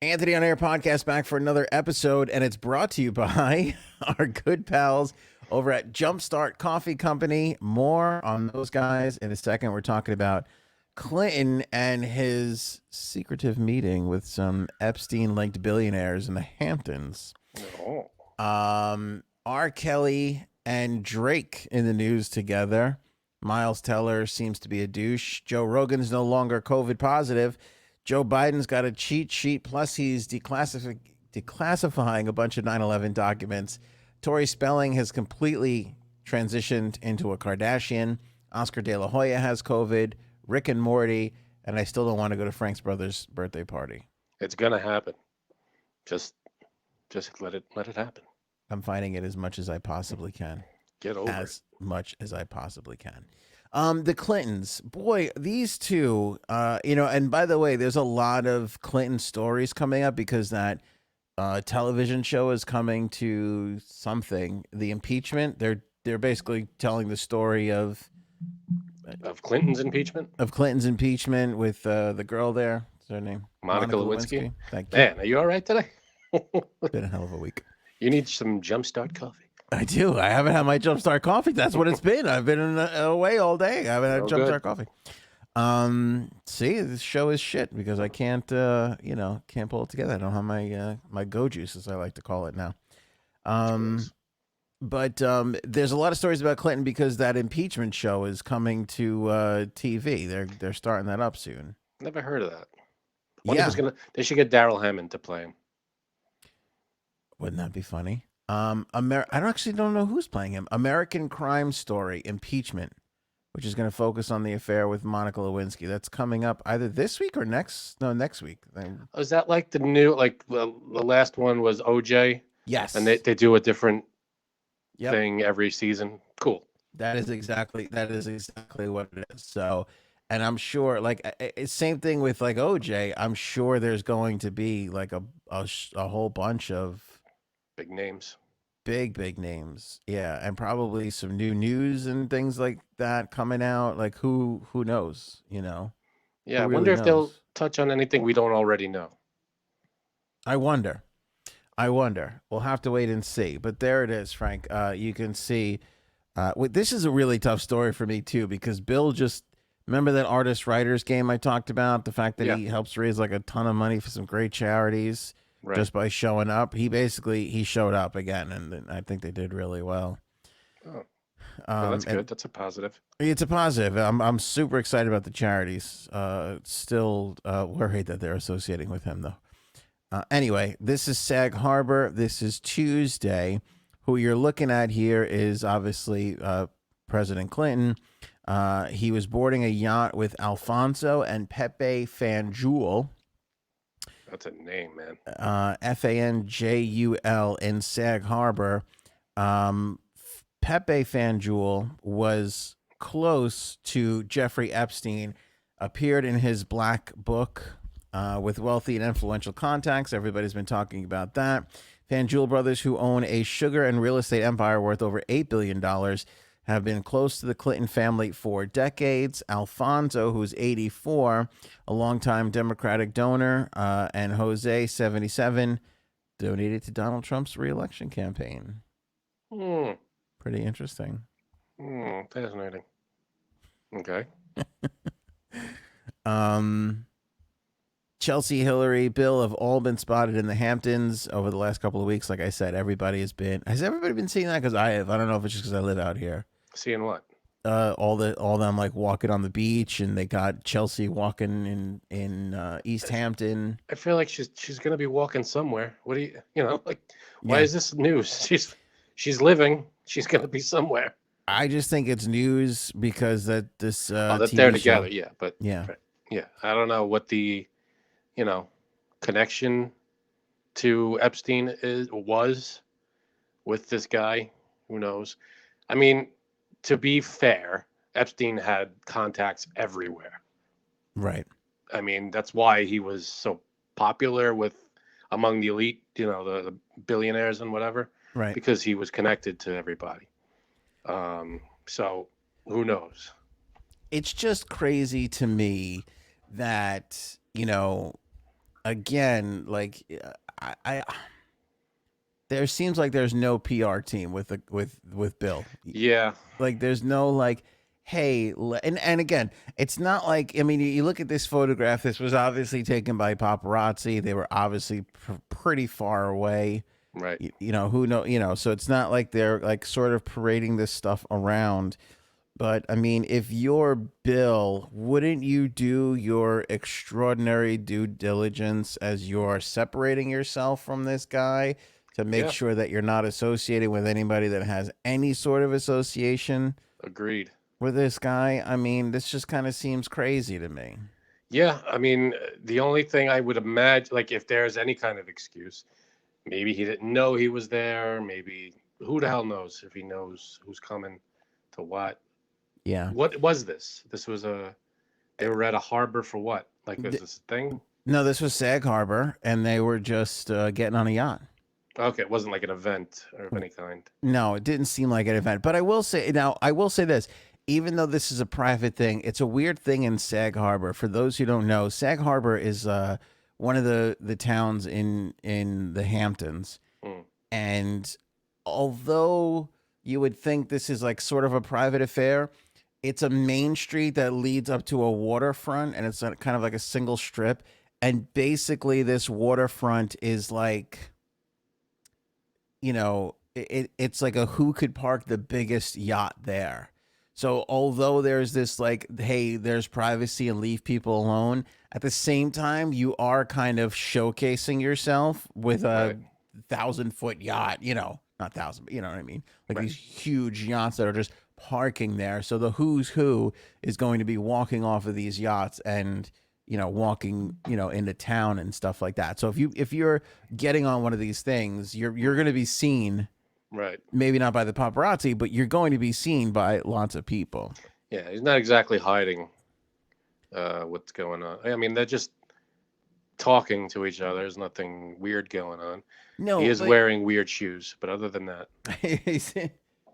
Anthony on Air podcast back for another episode, and it's brought to you by our good pals over at Jumpstart Coffee Company. More on those guys in a second. We're talking about Clinton and his secretive meeting with some Epstein linked billionaires in the Hamptons. Oh. R. Kelly and Drake in the news together. Miles Teller seems to be a douche. Joe Rogan's no longer COVID positive. Joe Biden's got a cheat sheet, plus he's declassifying a bunch of 9/11 documents. Tori Spelling has completely transitioned into a Kardashian. Oscar De La Hoya has COVID. Rick and Morty, and I still don't want to go to Frank's brother's birthday party. It's gonna happen. Just let it happen. I'm fighting it as much as I possibly can. Get over as much as I possibly can. The Clintons, boy, these two, and by the way, there's a lot of Clinton stories coming up because that television show is coming to something. The impeachment, they're basically telling the story of Clinton's impeachment. Of Clinton's impeachment with the girl there. What's her name? Monica Lewinsky. Thank you. Man, are you all right today? It's been a hell of a week. You need some Jumpstart coffee. I do. I haven't had my Jumpstart coffee. That's what it's been. I've been away all day. I haven't had Jumpstart coffee. See, this show is shit because I can't, can't pull it together. I don't have my go juice, as I like to call it now. But there's a lot of stories about Clinton because that impeachment show is coming to TV. They're starting that up soon. Never heard of that. They should get Daryl Hammond to play him. Wouldn't that be funny? I don't know who's playing him. American Crime Story Impeachment, which is going to focus on the affair with Monica Lewinsky. That's coming up either this week or next week. Is that like the new, the last one was OJ? Yes. And they do a different thing every season. Cool. That is exactly what it is. So, and I'm sure same thing with OJ. I'm sure there's going to be a whole bunch of big names. Big names. Yeah. And probably some new news and things like that coming out. Like who knows, Yeah. I wonder if they'll touch on anything we don't already know. I wonder. We'll have to wait and see. But there it is, Frank. You can see. This is a really tough story for me, too, because Bill remember that artist-writers game I talked about? The fact that he helps raise a ton of money for some great charities. Right. Just by showing up. He showed up again, and I think they did really well. Oh, that's good. That's a positive. It's a positive. I'm super excited about the charities. Still worried that they're associating with him, though. Anyway, this is Sag Harbor. This is Tuesday. Who you're looking at here is obviously President Clinton. He was boarding a yacht with Alfonso and Pepe Fanjul. That's a name, man. Fanjul in Sag Harbor. Pepe Fanjul was close to Jeffrey Epstein, appeared in his black book with wealthy and influential contacts. Everybody's been talking about that. Fanjul brothers, who own a sugar and real estate empire worth over $8 billion, have been close to the Clinton family for decades. Alfonso, who's 84, a longtime Democratic donor, and Jose, 77, donated to Donald Trump's reelection campaign. Pretty interesting. Fascinating. Okay. Chelsea, Hillary, Bill have all been spotted in the Hamptons over the last couple of weeks. Like I said, has everybody been seeing that? Because I have. I don't know if it's just because I live out here. Seeing what? All them walking on the beach, and they got Chelsea walking in East Hampton. I feel like she's gonna be walking somewhere. What do why is this news? She's living. She's gonna be somewhere. I just think it's news because that this that TV they're show, together. Yeah, but yeah. I don't know what the connection to Epstein was with this guy. Who knows? I mean, to be fair, Epstein had contacts everywhere. Right. I mean, that's why he was so popular among the elite, the billionaires and whatever. Right. Because he was connected to everybody. So who knows? It's just crazy to me that, again, like I there seems like there's no PR team with with Bill. Yeah, Like there's no like, hey, and again, it's not like, I mean, you look at this photograph. This was obviously taken by paparazzi. They were obviously pretty far away. right. You know who know, you know, so it's not like they're like sort of parading this stuff around. But I mean, if you're Bill, wouldn't you do your extraordinary due diligence as you're separating yourself from this guy to make Yeah, sure that you're not associated with anybody that has any sort of association agreed. with this guy? I mean, this just kind of seems crazy to me. Yeah, I mean, the only thing I would imagine, like, if there's any kind of excuse, maybe he didn't know he was there. Maybe who the hell knows if he knows who's coming to what. Yeah. What was this? This was a. They were at a harbor for what? Like, was this a thing? No, this was Sag Harbor, and they were just getting on a yacht. Okay, it wasn't like an event of any kind. No, it didn't seem like an event. But I will say now, I will say this. Even though this is a private thing, it's a weird thing in Sag Harbor. For those who don't know, Sag Harbor is one of the towns in the Hamptons. Mm, And although you would think this is like sort of a private affair, it's a main street that leads up to a waterfront, and it's kind of like a single strip. And basically, this waterfront is like, you know, it's like a who could park the biggest yacht there. So although there's this like, hey, there's privacy and leave people alone, at the same time, you are kind of showcasing yourself with a right, 1,000-foot yacht, you know, not thousand, but you know what I mean? Like right. these huge yachts that are just parking there. So the who's who is going to be walking off of these yachts and, you know, walking, you know, into town and stuff like that. So if you're getting on one of these things, you're going to be seen, Right. maybe not by the paparazzi, but you're going to be seen by lots of people. Yeah, he's not exactly hiding what's going on. I mean, they're just talking to each other. There's nothing weird going on. He No, is like wearing weird shoes, but other than that,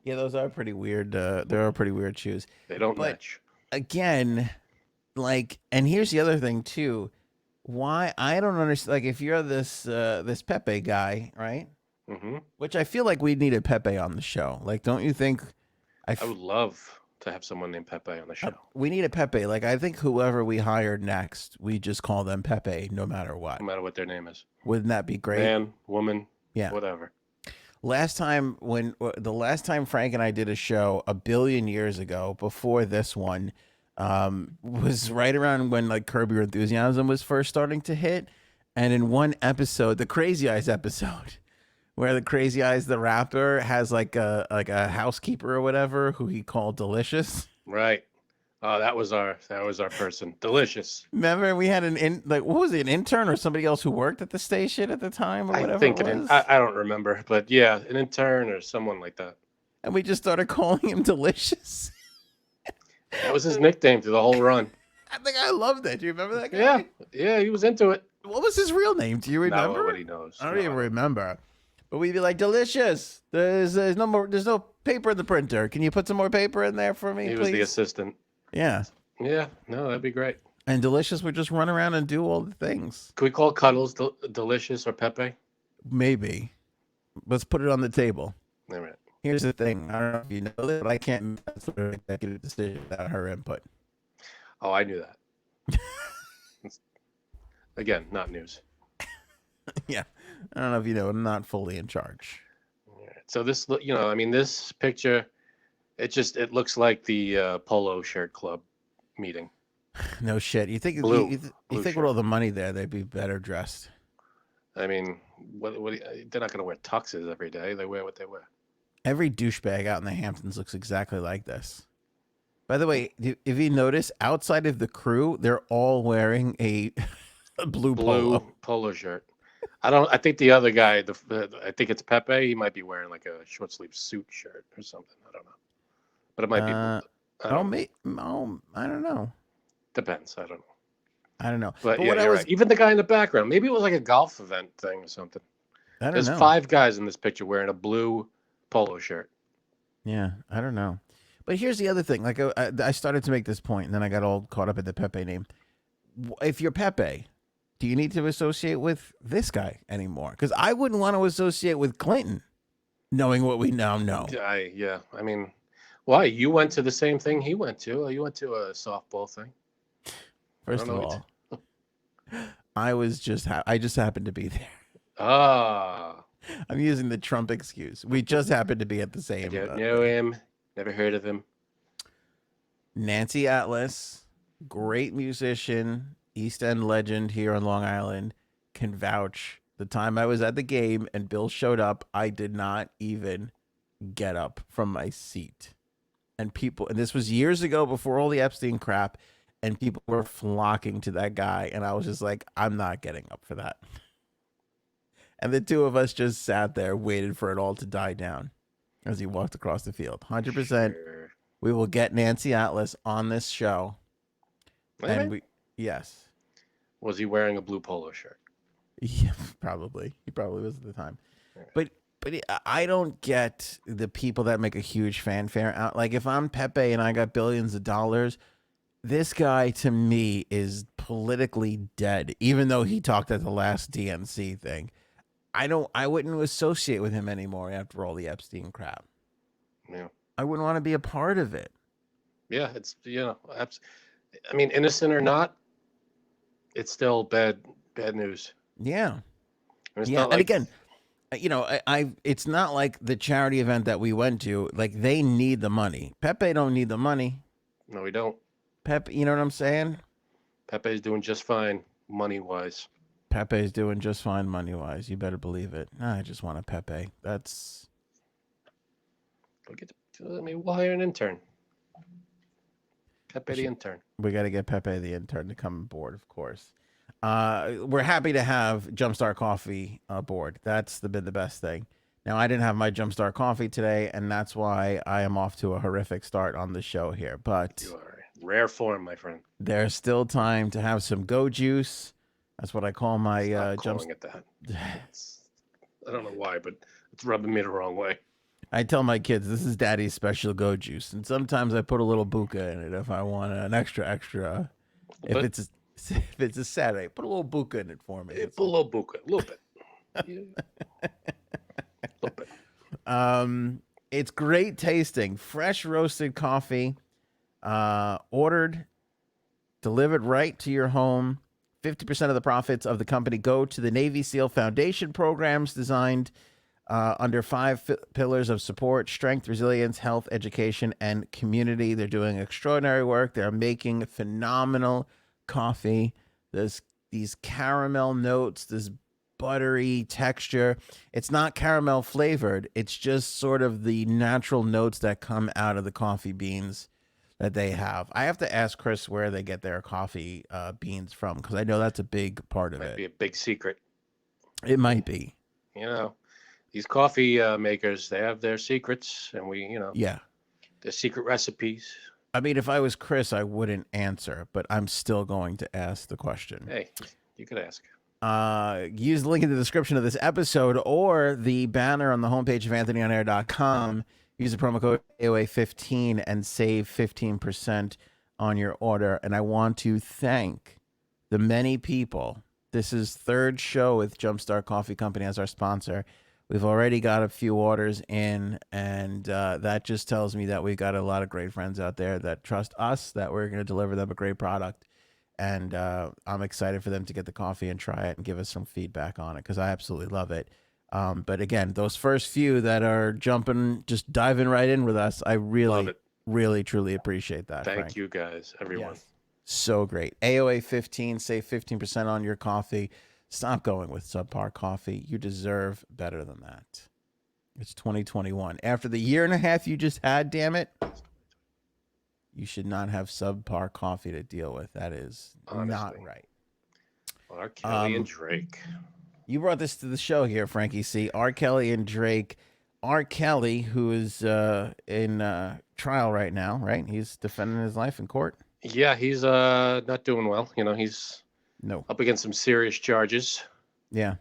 yeah, those are pretty weird. There are pretty weird shoes. they don't But match. again, like, and here's the other thing too. Why I don't understand. Like, if you're this Pepe guy, right? Hmm. Which I feel like we need a Pepe on the show. Like, don't you think? I would love to have someone named Pepe on the show. We need a Pepe. Like, I think whoever we hire next, we just call them Pepe, no matter what. No matter what their name is. Wouldn't that be great? Man, woman, Yeah. whatever. The last time Frank and I did a show a billion years ago, before this one, was right around when like Curb Your Enthusiasm was first starting to hit, and in one episode, the Crazy Eyes episode, where the Crazy Eyes the rapper has like a housekeeper or whatever who he called Delicious. Right. Oh, that was our person. Delicious. Remember, we had like, what was it, an intern or somebody else who worked at the station at the time or I whatever think it was, I don't remember, but yeah, an intern or someone like that. and we just started calling him Delicious. That was his nickname through the whole run. I think I loved it. Do you remember that guy? Yeah, yeah, he was into it. What was his real name? Do you remember? Nobody knows. I don't even remember. But we'd be like, Delicious. There's no more. There's no paper in the printer. Can you put some more paper in there for me, He please? was the assistant. Yeah. Yeah, no, that'd be great. And Delicious would just run around and do all the things. Can we call Cuddles Delicious or Pepe? Maybe. Let's put it on the table. All right. Here's the thing. I don't know if you know this, but I can't make that sort of executive decision without her input. Oh, I knew that. Again, not news. Yeah. I don't know if you know, I'm not fully in charge. All right. So this, I mean, this picture, it looks like the Polo Shirt Club meeting. No shit. You think Blue you think shirt. with all the money there, they'd be better dressed? I mean, what they're not going to wear tuxes every day. They wear what they wear. Every douchebag out in the Hamptons looks exactly like this. By the way, if you notice, outside of the crew, they're all wearing a blue polo shirt. I think the other guy, I think it's Pepe. He might be wearing like a short sleeve suit shirt or something. I don't know, but it might be. I don't know. Depends. I don't know. I don't know. But yeah, what you're right. Even the guy in the background, maybe it was like a golf event thing or something. I don't There's know. 5 guys in this picture wearing a blue polo shirt. Yeah, I don't know. But here's the other thing. Like, I started to make this point, and then I got all caught up in the Pepe name. If you're Pepe, do you need to associate with this guy anymore? Because I wouldn't want to associate with Clinton, knowing what we now know. Yeah. I mean, why? You went to the same thing he went to. You went to a softball thing. First of all, I just happened to be there. Ah. I'm using the Trump excuse. We just happened to be at the I same. don't know him. Never heard of him. Nancy Atlas, great musician, East End legend here on Long Island, can vouch. The time I was at the game and Bill showed up, I did not even get up from my seat. And this was years ago before all the Epstein crap, and people were flocking to that guy. And I was just like, I'm not getting up for that. And the two of us just sat there, waited for it all to die down as he walked across the field. 100%. Sure. We will get Nancy Atlas on this show. Okay. And yes. Was he wearing a blue polo shirt? Yeah, probably. He probably was at the time. But I don't get the people that make a huge fanfare out. Like if I'm Pepe and I got billions of dollars, this guy to me is politically dead, even though he talked at the last DNC thing. I wouldn't associate with him anymore after all the Epstein crap. Yeah. I wouldn't want to be a part of it. Yeah, it's I mean, innocent or not, it's still bad news. Yeah. And yeah. Not like, and again, it's not like the charity event that we went to. Like they need the money. Pepe don't need the money. No, we don't. Pepe, you know what I'm saying? Pepe's doing just fine money-wise. Pepe's doing just fine money-wise. You better believe it. I just want a Pepe. That's. We'll hire an intern. Pepe the intern. We got to get Pepe the intern to come aboard, of course. We're happy to have Jumpstart Coffee aboard. That's been the best thing. Now, I didn't have my Jumpstart Coffee today, and that's why I am off to a horrific start on the show here. But you are rare form, my friend. There's still time to have some Go Juice. That's what I call my calling it that. I don't know why, but it's rubbing me the wrong way. I tell my kids this is Daddy's special Go Juice, and sometimes I put a little buka in it if I want an extra. If it's a Saturday, put a little buka in it for me. Put a little buka, a little bit. A little bit. It's great tasting, fresh roasted coffee, ordered, delivered right to your home. 50% of the profits of the company go to the Navy SEAL Foundation programs designed under 5 pillars of support: strength, resilience, health, education, and community. They're doing extraordinary work. They're making phenomenal coffee. There's these caramel notes, this buttery texture. It's not caramel flavored. It's just sort of the natural notes that come out of the coffee beans that they have. I have to ask Chris where they get their coffee beans from, because I know that's a big part of it. Might be a big secret. It might be. You know, these coffee makers, they have their secrets, and yeah, their secret recipes. I mean, if I was Chris, I wouldn't answer, but I'm still going to ask the question. Hey, you could ask. Use the link in the description of this episode or the banner on the homepage of anthonyonair.com. Use the promo code AOA15 and save 15% on your order. And I want to thank the many people. This is third show with Jumpstart Coffee Company as our sponsor. We've already got a few orders in, and that just tells me that we've got a lot of great friends out there that trust us, that we're going to deliver them a great product. And I'm excited for them to get the coffee and try it and give us some feedback on it, because I absolutely love it. But again, those first few that are just diving right in with us, I really, really, truly appreciate that. Thank you guys, everyone. Yes. So great. AOA 15, save 15% on your coffee. Stop going with subpar coffee. You deserve better than that. It's 2021. After the year and a half you just had, damn it, you should not have subpar coffee to deal with. That is not right. R. Kelly and Drake. You brought this to the show here, Frankie C. R. Kelly and Drake. R. Kelly, who is in trial right now, right? He's defending his life in court. Yeah, he's not doing well. He's up against some serious charges. Yeah.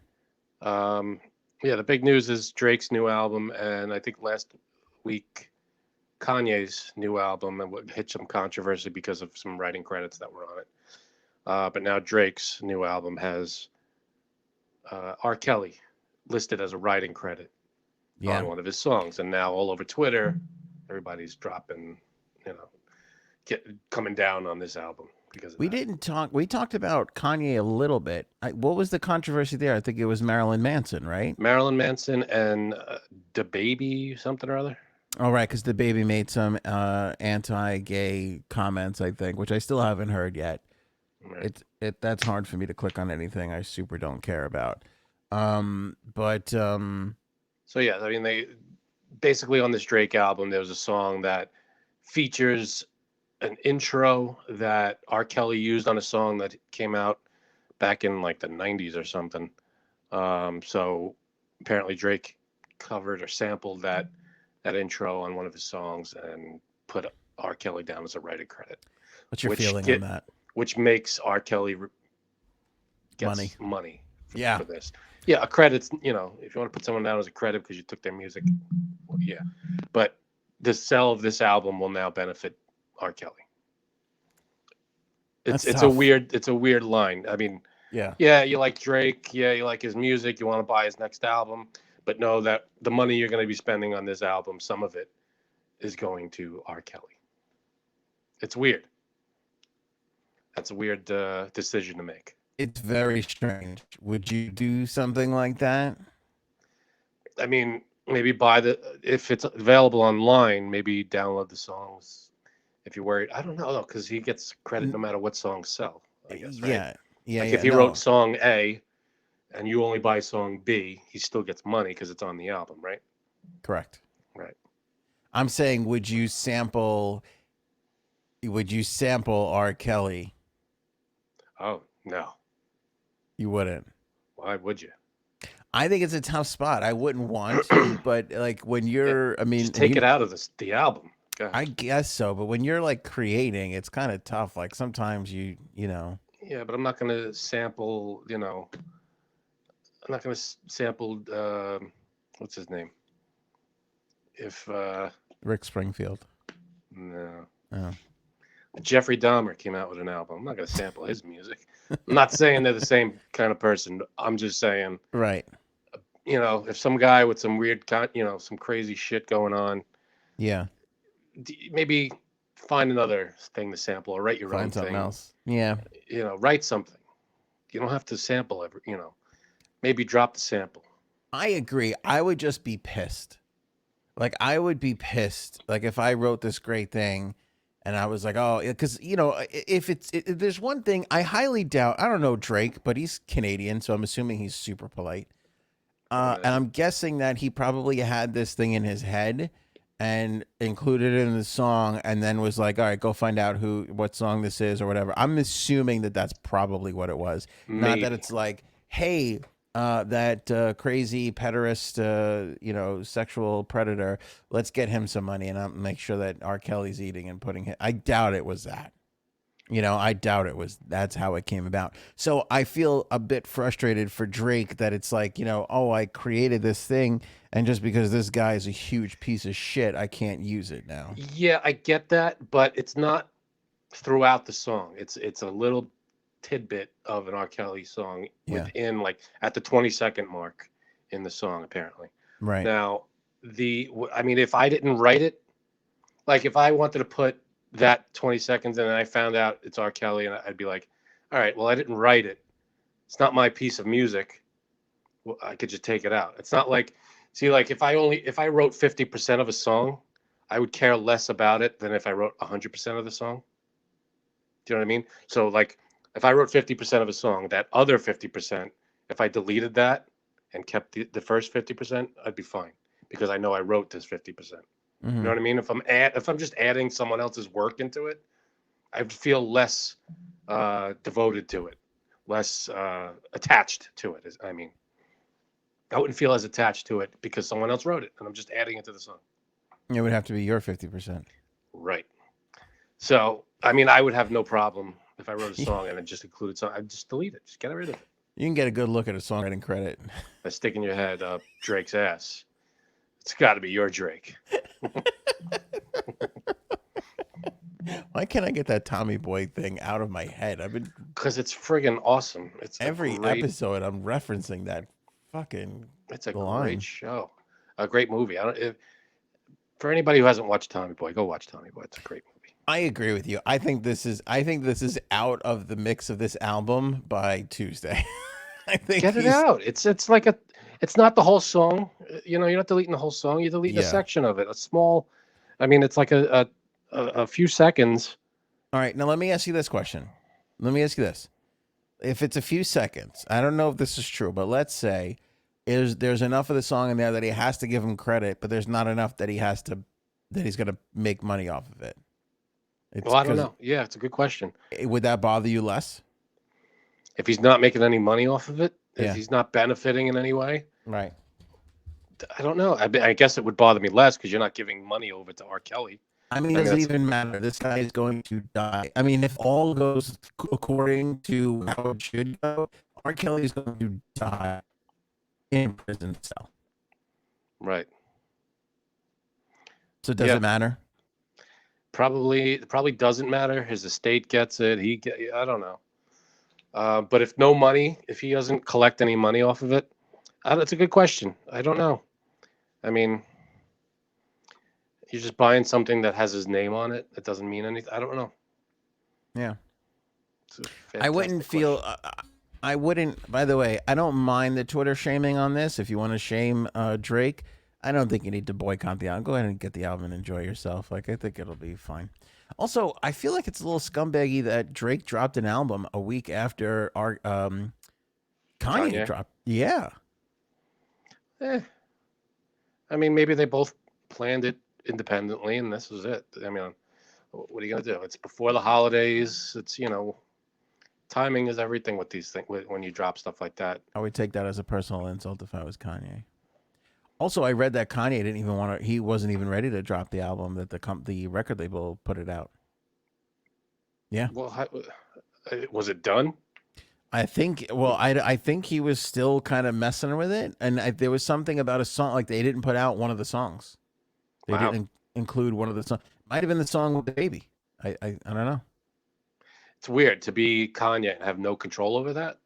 The big news is Drake's new album, and I think last week Kanye's new album, and what hit some controversy because of some writing credits that were on it. But now Drake's new album has R. Kelly listed as a writing credit Yeah. on one of his songs, and now all over Twitter, everybody's dropping, you know, coming down on this album because of We that. didn't talk. We talked about Kanye a little bit. What was the controversy there? I think it was Marilyn Manson, right? Marilyn Manson and the baby something or other. Oh, right, because the baby made some anti-gay comments, I think, which I still haven't heard yet. Right. That's hard for me to click on anything I super don't care about. But So yeah, I mean, they basically on this Drake album, there was a song that features an intro that R. Kelly used on a song that came out back in like the '90s or something. So apparently Drake covered or sampled that intro on one of his songs and put R. Kelly down as a writing credit, what's your which feeling on that? which makes R. Kelly Money. gets money Yeah. for this. Yeah, a credit's, you know, if you want to put someone down as a credit because you took their music, well, yeah. But the sell of this album will now benefit R. Kelly. That's It's tough. a weird line. I mean, Yeah. yeah, you like Drake, yeah, you like his music, you want to buy his next album, but know that the money you're going to be spending on this album, some of it is going to R. Kelly. It's weird. That's a weird decision to make. It's very strange. Would you do something like that? I mean, maybe if it's available online, maybe download the songs if you're worried. I don't know though, because he gets credit no matter what songs sell. I guess, right? Yeah. Yeah. Like if Yeah. he wrote No. song A and you only buy song B, he still gets money because it's on the album, right? Correct. Right. I'm saying, would you sample? Would you sample R. Kelly? Oh no, You wouldn't. why would you? I think it's a tough spot. I wouldn't want to, but like when Yeah, you're, I mean, just and take it out of the album. Go I ahead. guess so, but when you're like creating, it's kind of tough. Like sometimes you know, Yeah, but I'm not gonna sample. You know, I'm not gonna sample. What's his name? If Rick Springfield. no, Oh, Jeffrey Dahmer came out with an album. I'm not gonna sample his music. I'm not saying they're the same kind of person. I'm just saying, right. you know, if some guy with some weird, you know, some crazy shit going on, Yeah. maybe find another thing to sample or write your own Find something thing. else. Yeah. You know, write something. You don't have to sample every. You know, maybe drop the sample. I agree. I would just be pissed. Like I would be pissed. Like if I wrote this great thing and I was like, oh, because you know, if there's one thing I highly doubt. I don't know Drake, but he's Canadian, so I'm assuming he's super polite. And I'm guessing that he probably had this thing in his head and included it in the song, and then was like, all right, go find out what song this is or whatever. I'm assuming that that's probably what it was. Not that Maybe. it's like, hey, that crazy pederast, you know, sexual predator. Let's get him some money and I'll make sure that R. Kelly's eating and putting it. I doubt it was that. You know, I doubt it was. That's how it came about. So I feel a bit frustrated for Drake that it's like, you know, oh, I created this thing, and just because this guy is a huge piece of shit, I can't use it now. Yeah, I get that, but it's not throughout the song. It's a little tidbit of an R. Kelly song Yeah. within like at the 20-second mark in the song apparently. Right. Now, I mean if I didn't write it, like if I wanted to put that 20 seconds and I found out it's R. Kelly and I'd be like, all right, well I didn't write it. It's not my piece of music. Well, I could just take it out. It's not like see like if I wrote 50% of a song, I would care less about it than if I wrote 100% of the song. Do you know what I mean? So like if I wrote 50% of a song, that other 50%, if I deleted that and kept the first 50%, I'd be fine because I know I wrote this 50%. You know Mm-hmm. what I mean? If I'm just adding someone else's work into it, I would feel less devoted to it, less attached to it. I mean, I wouldn't feel as attached to it because someone else wrote it and I'm just adding it to the song. It would have to be your 50%. Right. So, I mean, I would have no problem if I wrote a song and it just included something. I'd just delete it. Just get rid of it. You can get a good look at a songwriting credit. By sticking your head up Drake's ass. It's got to be your Drake. Why can't I get that Tommy Boy thing out of my head? I've been Because it's friggin' awesome. every episode I'm referencing that fucking It's a great line. show, a great movie. I don't if, for anybody who hasn't watched Tommy Boy, go watch Tommy Boy. It's a great movie. I agree with you. I think this is out of the mix of this album by Tuesday. I think Get it he's out. It's like a it's not the whole song. You know, you're not deleting the whole song. You're deleting a yeah. section of it. A small. I mean, it's like a few seconds. All right, now let me ask you this question. Let me ask you this. If it's a few seconds, I don't know if this is true, but let's say there's enough of the song in there that he has to give him credit, but there's not enough that he's going to make money off of it. It's Well, I don't 'cause know. Yeah, it's a good question. would that bother you less? If he's not making any money off of it, if Yeah. he's not benefiting in any way, Right. I don't know. I guess it would bother me less because you're not giving money over to R. Kelly. I mean, I mean, does it that's even matter? This guy is going to die. I mean, if all goes according to how it should go, R. Kelly is going to die in prison cell. right. So does Yeah. it matter? Probably doesn't matter. His estate gets it. I don't know. But if no money, if he doesn't collect any money off of it, that's a good question. I don't know. I mean, you're just buying something that has his name on it. That doesn't mean anything. I don't know. Yeah. It's a I wouldn't fantastic feel. question. I wouldn't. By the way, I don't mind the Twitter shaming on this. If you want to shame Drake, I don't think you need to boycott the album. Go ahead and get the album and enjoy yourself. Like I think it'll be fine. Also, I feel like it's a little scumbaggy that Drake dropped an album a week after our Kanye Kanye? dropped. Yeah. Eh, I mean, maybe they both planned it independently, and this is it. I mean, what are you gonna do? It's before the holidays. It's timing is everything with these things. When you drop stuff like that. I would take that as a personal insult if I was Kanye. Also, I read that Kanye didn't even want to. He wasn't even ready to drop the album that the record label put it out. Yeah. Well, was it done? I think. Well, I think he was still kind of messing with it, and there was something about a song like they didn't put out one of the songs. They Wow. didn't include one of the songs. Might have been the song with the baby. I don't know. It's weird to be Kanye and have no control over that.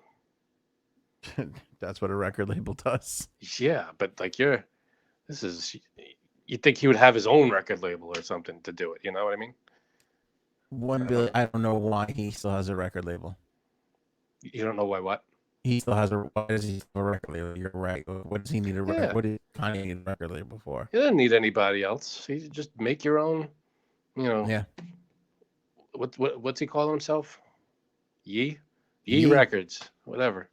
That's what a record label does. Yeah, but like this is, you'd think he would have his own record label or something to do it. You know what I mean? 1 billion. I don't know why he still has a record label. You don't know why what? He still has a. Why does he have a record label? You're right. What does he need a record? Yeah. What does Kanye need a record label for? You don't need anybody else. You just make your own. Yeah. What's he call himself? Yee Yee. Records, whatever.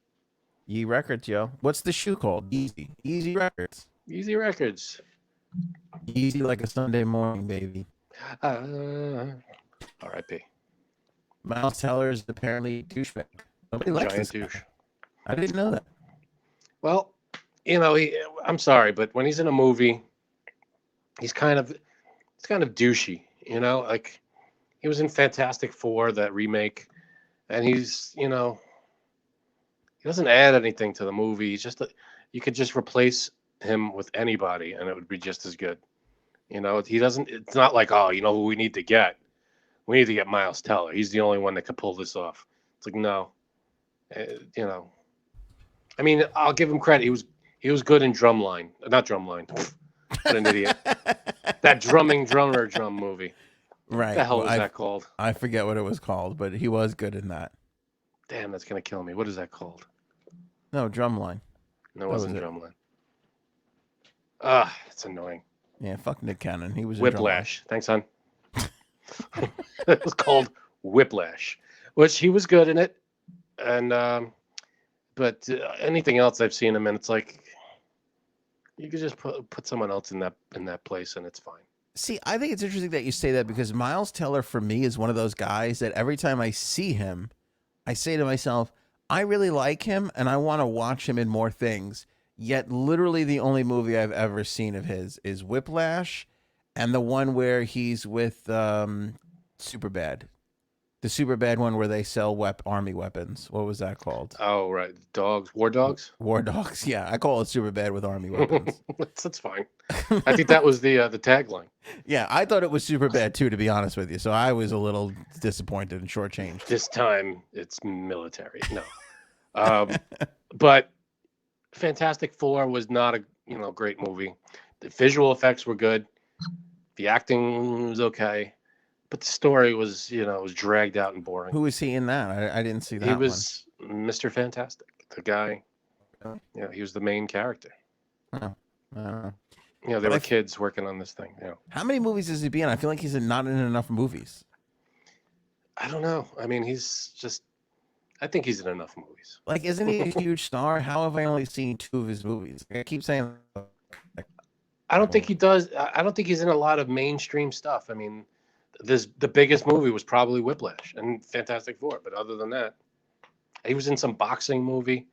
Yee Records, yo. What's the shoe called? Easy Records. Easy Records. Easy like a Sunday morning, baby. R.I.P. Miles Teller is apparently a douchebag. Nobody likes Giant this douche. guy. I didn't know that. Well, I'm sorry, but when he's in a movie, he's kind of douchey. Like he was in Fantastic Four, that remake, and he's he doesn't add anything to the movie. He's just you could just replace him with anybody, and it would be just as good. He doesn't. It's not like, oh, who we need to get. We need to get Miles Teller. He's the only one that could pull this off. It's like, no, I mean, I'll give him credit. He was good in Drumline, not Drumline. What an idiot! That drumming drummer drum movie. Right. What the hell was that called? I forget what it was called, but he was good in that. Damn, that's gonna kill me. What is that called? No, Drumline. No, it wasn't was it. Drumline. It's annoying. Yeah, fuck Nick Cannon. He was in Whiplash. Thanks, hon. It was called Whiplash, which he was good in it, and but anything else I've seen him in, it's like you could just put someone else in that place, and it's fine. See, I think it's interesting that you say that because Miles Teller for me is one of those guys that every time I see him, I say to myself, I really like him and I want to watch him in more things. Yet literally the only movie I've ever seen of his is Whiplash and the one where he's with Superbad. The super bad one where they sell army weapons. What was that called? Oh, right. Dogs. War dogs? War dogs. Yeah, I call it super bad with army weapons. That's fine. I think that was the tagline. Yeah, I thought it was super bad too, to be honest with you. So I was a little disappointed and shortchanged. This time it's military. No. But Fantastic Four was not a great movie. The visual effects were good. The acting was okay. But the story was, was dragged out and boring. Who was he in that? I didn't see that. He was Mr. Fantastic, the guy. Really? Yeah, he was the main character. Oh, I don't know. There were kids working on this thing. How many movies has he been in? I feel like he's not in enough movies. I don't know. I mean, I think he's in enough movies. Like, isn't he a huge star? How have I only seen 2 of his movies? I keep saying. I don't think he does. I don't think he's in a lot of mainstream stuff. I mean, the biggest movie was probably Whiplash and Fantastic Four. But other than that, he was in some boxing movie.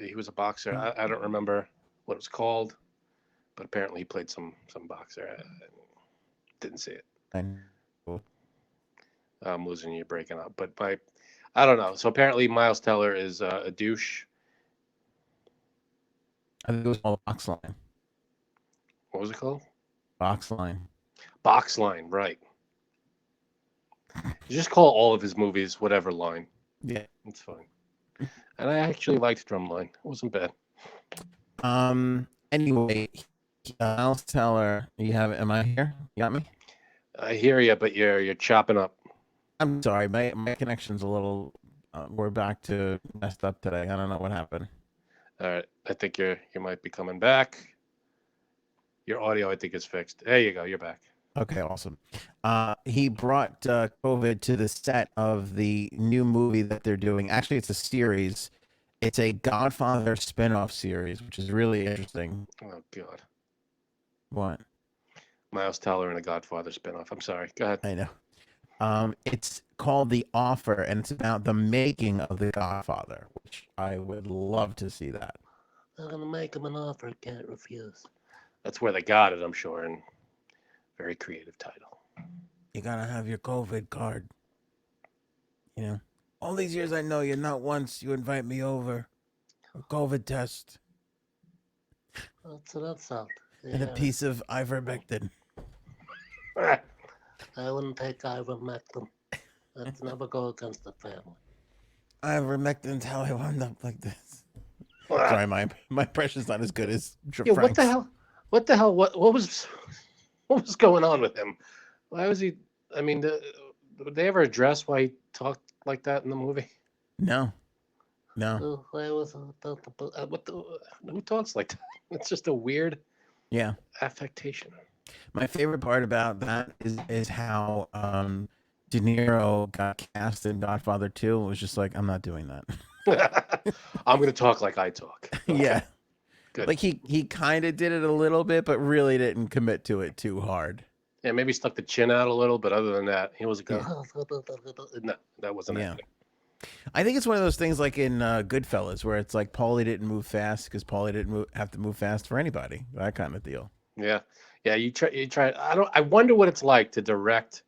He was a boxer. I don't remember what it was called, but apparently he played some boxer. I didn't see it. I'm losing you, breaking up. But I don't know. So apparently Miles Teller is a douche. I think it was called Box Line. What was it called? Box Line. Box Line, right. You just call all of his movies whatever line. Yeah. It's fine. And I actually liked Drumline. It wasn't bad. Anyway, Miles Teller, am I here? You got me? I hear you, but you're chopping up. I'm sorry, my connection's a little. We're back to messed up today. I don't know what happened. All right, I think you might be coming back. Your audio, I think, is fixed. There you go. You're back. Okay, awesome. He brought COVID to the set of the new movie that they're doing. Actually, it's a series. It's a Godfather Spinoff series, which is really interesting. Oh God. What? Miles Teller in a Godfather spinoff. I'm sorry. Go ahead. I know. It's called The Offer, and it's about the making of The Godfather, which I would love to see that. I'm gonna make him an offer, can't refuse. That's where they got it, I'm sure, and very creative title. You gotta have your COVID card. All these years I know you, not once you invite me over. A COVID test. What's that sound? And a piece of ivermectin. I wouldn't take ivermectin. Let's never go against the family. Ivermectin's how I wound up like this. Sorry, my impression's not as good as Frank's. What the hell? What the hell? What was going on with him? Why was he? I mean, did they ever address why he talked like that in the movie? No. Why was who talks like that? It's just a weird affectation. My favorite part about that is how De Niro got cast in Godfather 2. It was just like, I'm not doing that. I'm gonna talk like I talk. Yeah. Good. Like he kind of did it a little bit, but really didn't commit to it too hard. Yeah, maybe stuck the chin out a little, but other than that, he was a good. No, that wasn't happening. I think it's one of those things like in Goodfellas where it's like Paulie didn't move fast because Paulie didn't have to move fast for anybody. That kind of deal. Yeah. You try. I wonder what it's like to direct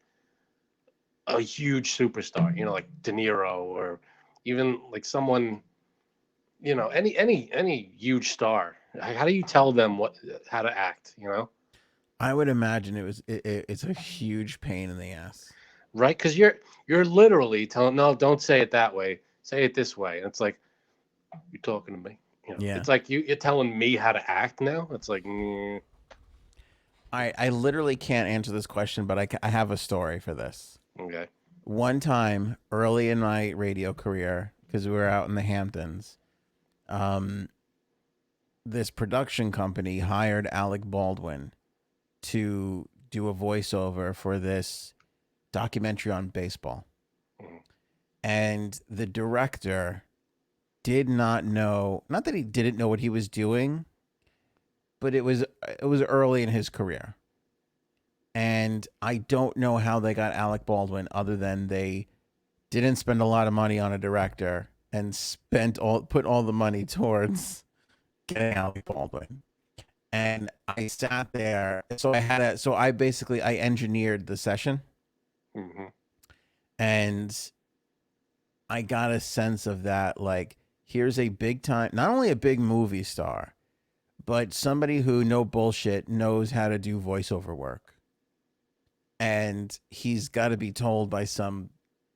a huge superstar. Like De Niro or even like someone. Any huge star. How do you tell them how to act? I would imagine it's a huge pain in the ass. Right, because you're literally telling, no, don't say it that way. Say it this way. And it's like, you're talking to me. Yeah. It's like you're telling me how to act now. It's like, I literally can't answer this question, but I have a story for this. Okay. One time early in my radio career, because we were out in the Hamptons, this production company hired Alec Baldwin to do a voiceover for this documentary on baseball. And the director did not know, not that he didn't know what he was doing, but it was early in his career. And I don't know how they got Alec Baldwin other than they didn't spend a lot of money on a director and put all the money towards getting Alec Baldwin. And I sat there. So I engineered the session. Mm-hmm. And I got a sense of that. Like, here's a big time, not only a big movie star, but somebody who, no bullshit, knows how to do voiceover work. And he's got to be told by some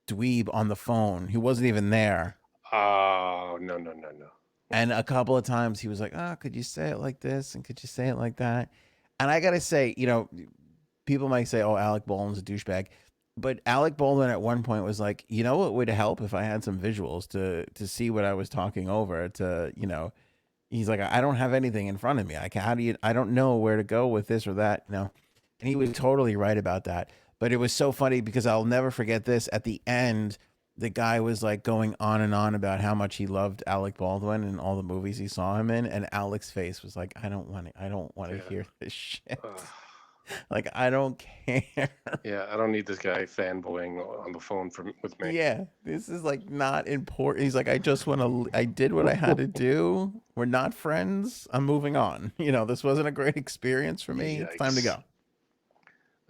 dweeb on the phone who wasn't even there. Oh, no, no, no, no. And a couple of times he was like, "Oh, could you say it like this? And could you say it like that?" And I got to say, people might say, "Oh, Alec Baldwin's a douchebag." But Alec Baldwin at one point was like, "You know what would help if I had some visuals to see what I was talking over he's like, I don't have anything in front of me. I don't know where to go with this or that, And he was totally right about that. But it was so funny because I'll never forget this. At the end, the guy was like going on and on about how much he loved Alec Baldwin and all the movies he saw him in, and Alec's face was like, I don't want to Yeah. hear this shit. Like, I don't care. Yeah, I don't need this guy fanboying on the phone with me. Yeah, this is like not important. He's like, I did what I had to do. We're not friends. I'm moving on. This wasn't a great experience for me. It's time to Yikes. go.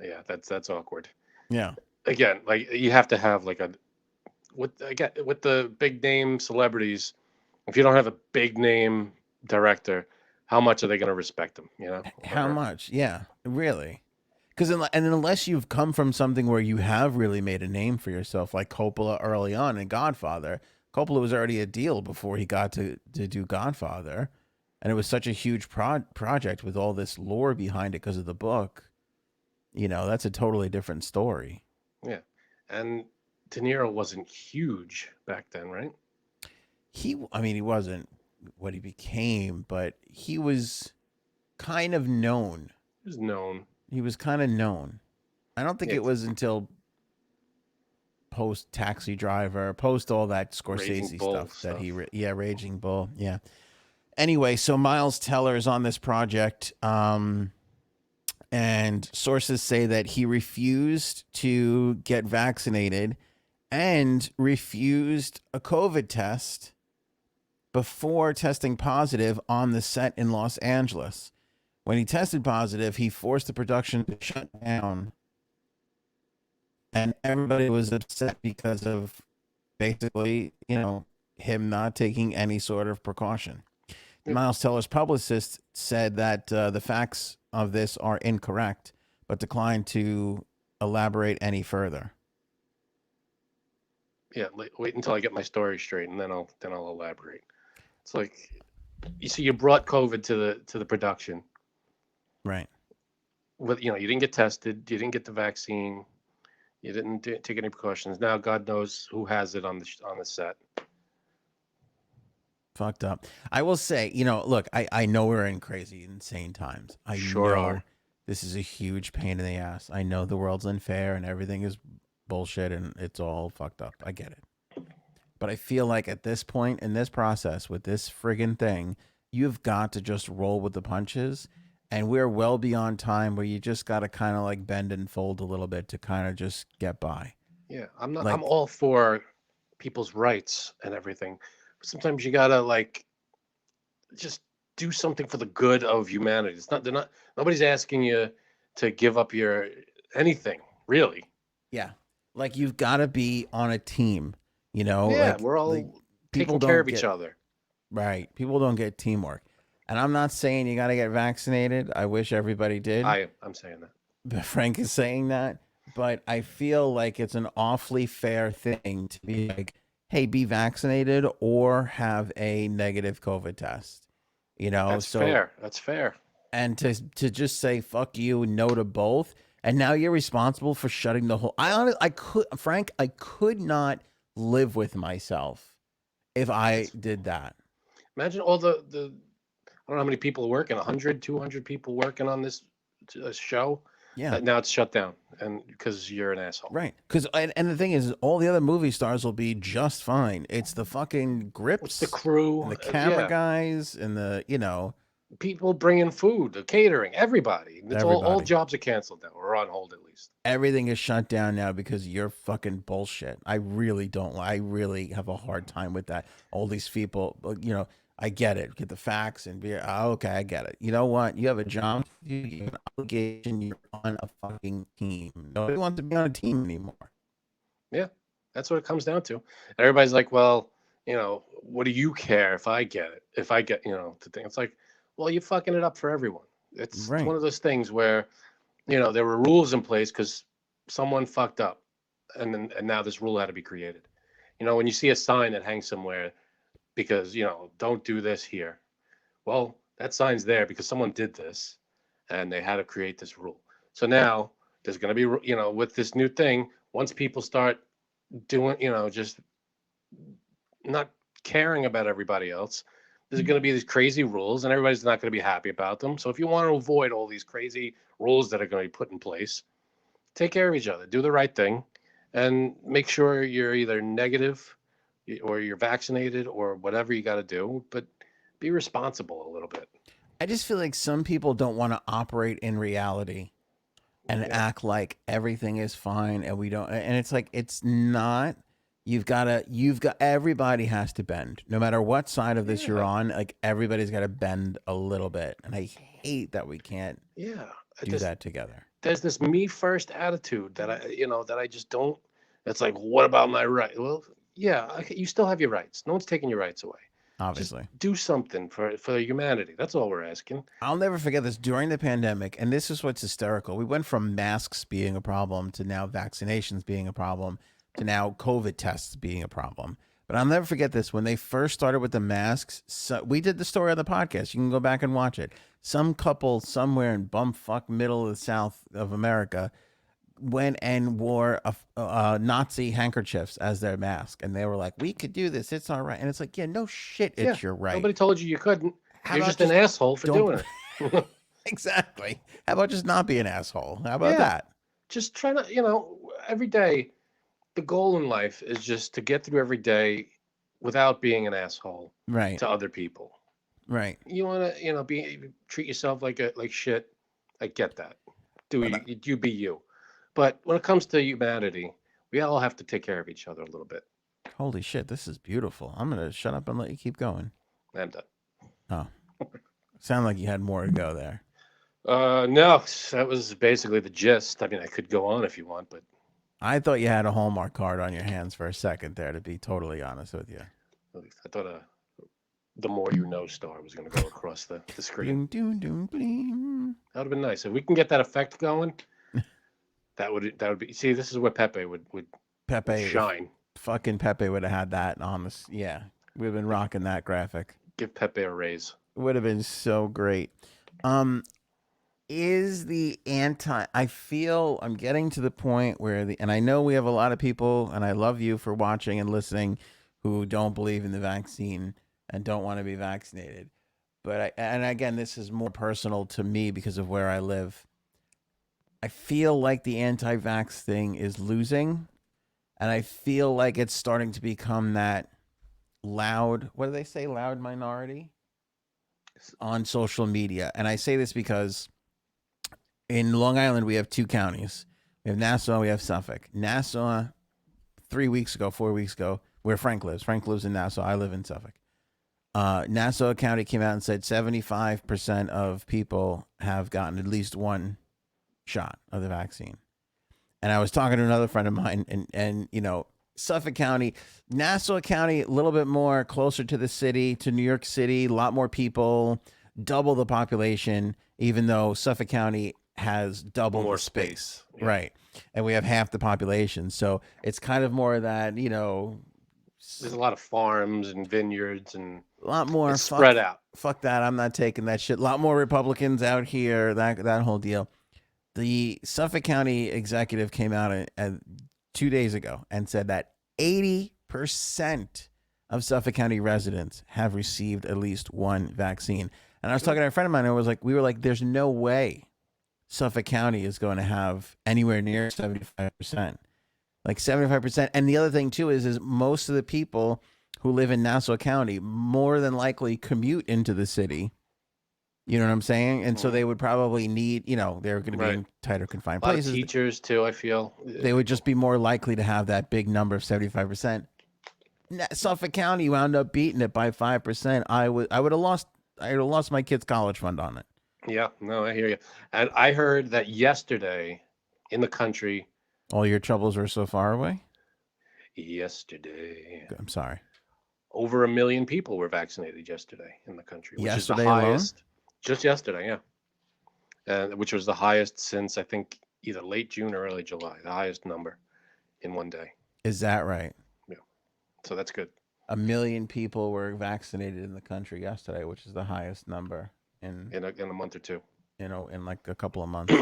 Yeah, that's awkward. Yeah. Again, like you have to have like with the big name celebrities. If you don't have a big name director, how much are they going to respect him? How Or much? Yeah, really. Because unless you've come from something where you have really made a name for yourself, like Coppola early on in Godfather, Coppola was already a deal before he got to do Godfather, and it was such a huge project with all this lore behind it because of the book. That's a totally different story. yeah, and De Niro wasn't huge back then, right? He wasn't what he became, but he was kind of known. He was known. He was kind of known. I don't think Yeah, it was until post Taxi Driver, post all that Raging Scorsese Bull stuff that stuff. Raging Bull, yeah. Anyway, so Miles Teller is on this project, and sources say that he refused to get vaccinated and refused a COVID test before testing positive on the set in Los Angeles. When he tested positive, he forced the production to shut down, and everybody was upset because of basically, him not taking any sort of precaution. Yeah, Miles Teller's publicist said that the facts of this are incorrect, but declined to elaborate any further. yeah. Wait until I get my story straight, and then I'll elaborate. It's like you see, you brought COVID to the production. Right. With you didn't get tested, you didn't get the vaccine, you didn't take any precautions. Now God knows who has it on the set. Fucked up. I will say, look, I know we're in crazy, insane times. I Sure know are. this is a huge pain in the ass. I know the world's unfair and everything is bullshit and it's all fucked up. I get it. But I feel like at this point in this process with this friggin' thing, you've got to just roll with the punches. And we're well beyond time where you just got to kind of like bend and fold a little bit to kind of just get by. Yeah, I'm Like, all for people's rights and everything. But sometimes you gotta like just do something for the good of humanity. It's not they're not nobody's asking you to give up your anything, really. yeah, like you've got to be on a team, Yeah, we're like all people taking care don't of each get other. right. People don't get teamwork. And I'm not saying you got to get vaccinated. I wish everybody did. I'm saying that. But Frank is saying that. But I feel like it's an awfully fair thing to be like, hey, be vaccinated or have a negative COVID test. That's So fair. That's fair. and to just say fuck you, no to both, and now you're responsible for shutting the whole. I could not live with myself if I It's, did that. imagine all the I don't know how many people are working, 100, 200 people working on this show. Yeah. That now it's shut down, and because you're an asshole. Right. Because and the thing is, all the other movie stars will be just fine. It's the fucking What's the grips crew? and the camera Yeah, guys and people bringing food, the catering, everybody. It's all everybody. jobs are canceled now, or on hold at least. Everything is shut down now because you're fucking bullshit. I really don't. I really have a hard time with that. All these people, I get it. Get the facts and be okay. I get it. You know what? You have a job. You have an obligation. You're on a fucking team. Nobody wants to be on a team anymore. Yeah, That's what it comes down to. And everybody's like, well, what do you care if I get it? If I get, the thing. It's like, well, you're fucking it up for everyone. It's Right. one of those things where, there were rules in place because someone fucked up, and now this rule had to be created. When you see a sign that hangs somewhere because don't do this here. Well, that sign's there because someone did this, and they had to create this rule. So now there's going to be, with this new thing, once people start doing, just not caring about everybody else, there's going to be these crazy rules, and everybody's not going to be happy about them. So if you want to avoid all these crazy rules that are going to be put in place, take care of each other, do the right thing, and make sure you're either negative or you're vaccinated or whatever you got to do, but be responsible a little bit. I just feel like some people don't want to operate in reality and Yeah. act like everything is fine and we don't, and it's like it's not. You've got everybody has to bend no matter what side of this you're Yeah. on. Like everybody's got to bend a little bit, and I hate that we can't Yeah. do that together. There's this me first attitude that I just don't. It's like, what about my right? Well, yeah, you still have your rights. No one's taking your rights away. Just Obviously, do something for humanity. That's all we're asking. I'll never forget this during the pandemic, and this is what's hysterical. We went from masks being a problem to now vaccinations being a problem to now COVID tests being a problem. But I'll never forget this. When they first started with the masks, so we did the story on the podcast. You can go back and watch it. Some couple somewhere in bumfuck middle of the South of America went and wore Nazi handkerchiefs as their mask, and they were like, "We could do this. It's all right." And it's like, yeah, no shit, Yeah. it's your right. Nobody told you you couldn't. How You're about just an just asshole for don't? doing it. Exactly. How about just not be an asshole? How about Yeah. that? Just try to, every day, the goal in life is just to get through every day without being an asshole Right. to other people. Right. You want to, treat yourself like shit. I get that. Do But you be you. But when it comes to humanity, we all have to take care of each other a little bit. holy shit, this is beautiful. I'm gonna shut up and let you keep going. I'm done. Oh, sound like you had more to go there. No, that was basically the gist. I mean, I could go on if you want, but I thought you had a Hallmark card on your hands for a second there. To be totally honest with you. I thought the more you know star was going to go across the screen. Bloom, doom, doom, bloom. That would have been nice if we can get that effect going. That would be. See, this is where Pepe would Pepe, shine. fucking Pepe would have had that on this. Yeah, we've been rocking that graphic. Give Pepe a raise. Would have been so great. Um, is the anti? I feel I'm getting to the point where and I know we have a lot of people, and I love you for watching and listening, who don't believe in the vaccine and don't want to be vaccinated. But and again, this is more personal to me because of where I live. I feel like the anti-vax thing is losing, and I feel like it's starting to become that loud. What do they say? Loud minority on social media. And I say this because in Long Island we have two counties. We have Nassau, we have Suffolk. Nassau, 4 weeks ago, where Frank lives. Frank lives in Nassau. I live in Suffolk. Nassau County came out and said 75% of people have gotten at least one shot of the vaccine. And I was talking to another friend of mine, and Suffolk County, Nassau County, a little bit more closer to the city, to New York City, a lot more people, double the population, even though Suffolk County has double More the space. Yeah. Right. And we have half the population. So it's kind of more that, there's a lot of farms and vineyards and a lot more spread out. Fuck that. I'm not taking that shit. A lot more Republicans out here, that whole deal. The Suffolk County executive came out 2 days ago and said that 80% of Suffolk County residents have received at least one vaccine. And I was talking to a friend of mine, and we were like, there's no way Suffolk County is going to have anywhere near 75%. Like 75%. And the other thing too is most of the people who live in Nassau County more than likely commute into the city. You know what I'm saying? And so they would probably need, they're going to be in tighter confined places. A lot of teachers too, I feel. They would just be more likely to have that big number of 75%. Suffolk County wound up beating it by 5%. I would have lost my kid's college fund on it. Yeah, no, I hear you. And I heard that yesterday in the country, all your troubles are so far away. yesterday. I'm sorry. Over 1 million people were vaccinated yesterday in the country, which is the Yesterday alone? highest. Just yesterday, yeah, and which was the highest since I think either late June or early July. The highest number in one day. Is that right? Yeah, so that's good. 1 million people were vaccinated in the country yesterday, which is the highest number in In a month or two, in like a couple of months.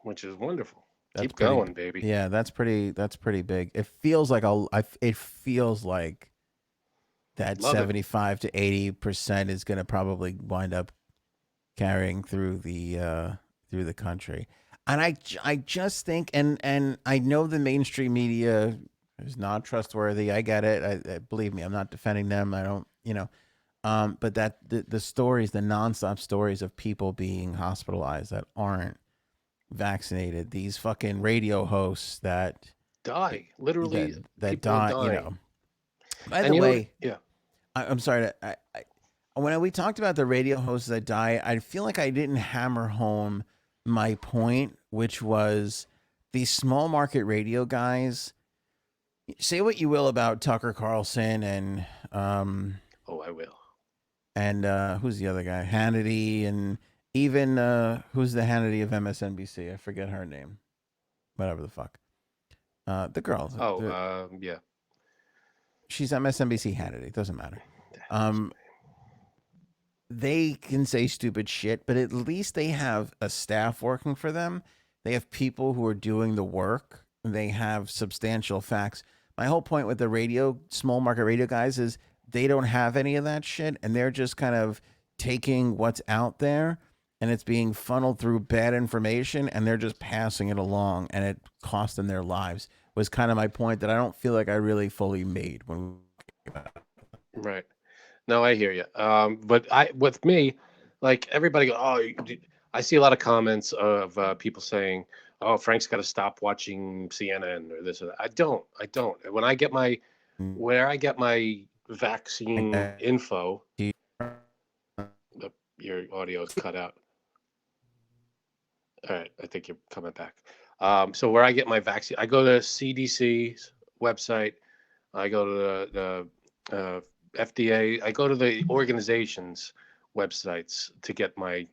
which is wonderful. That's Keep pretty. going, baby. Yeah, that's pretty. That's pretty big. It feels like it feels like that Love it. 75 to 80% is going to probably wind up carrying through the country. And I just think, and I know the mainstream media is not trustworthy. I get it. Believe me, I'm not defending them. I don't, but that the stories, the nonstop stories of people being hospitalized that aren't vaccinated, these fucking radio hosts that Die. Literally, that people are die, dying. By And the you know, way, yeah. I'm sorry. When we talked about the radio hosts that die, I feel like I didn't hammer home my point, which was these small market radio guys. Say what you will about Tucker Carlson Oh, I will. and who's the other guy, Hannity, and even who's the Hannity of MSNBC? I forget her name. Whatever the fuck. The girl. Oh, yeah. She's MSNBC Hannity. Doesn't matter. They can say stupid shit, but at least they have a staff working for them. They have people who are doing the work. They have substantial facts. My whole point with the radio, small market radio guys, is they don't have any of that shit, and they're just kind of taking what's out there, and it's being funneled through bad information, and they're just passing it along, and it cost them their lives. Was kind of my point that I don't feel like I really fully made when. Right. No, I hear you. But with me, like everybody, I see a lot of comments of people saying, "Oh, Frank's got to stop watching CNN or this or that." I don't. When I get where I get my vaccine info, your audio is cut out. All right, I think you're coming back. So where I get my vaccine, I go to CDC's website. I go to the FDA. I go to the organizations' websites to get my.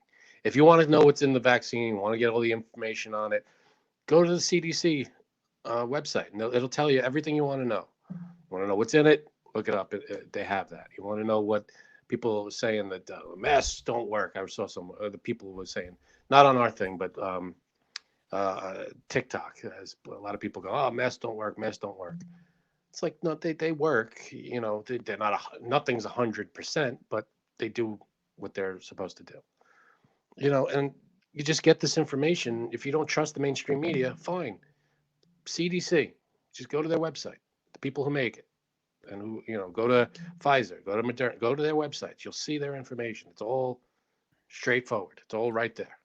If you want to know what's in the vaccine, want to get all the information on it, go to the CDC website, and it'll tell you everything you want to know. You want to know what's in it? Look it up. They have that. You want to know what people were saying that masks don't work. I saw some the people were saying not on our thing, but TikTok. Has a lot of people go, "Oh, masks don't work. Masks don't work." It's like no, they work. They're not nothing's 100%, but they do what they're supposed to do. And you just get this information. If you don't trust the mainstream media, fine. CDC, just go to their website. The people who make it, and who go to Pfizer, go to Moderna, go to their websites. You'll see their information. It's all straightforward. It's all right there.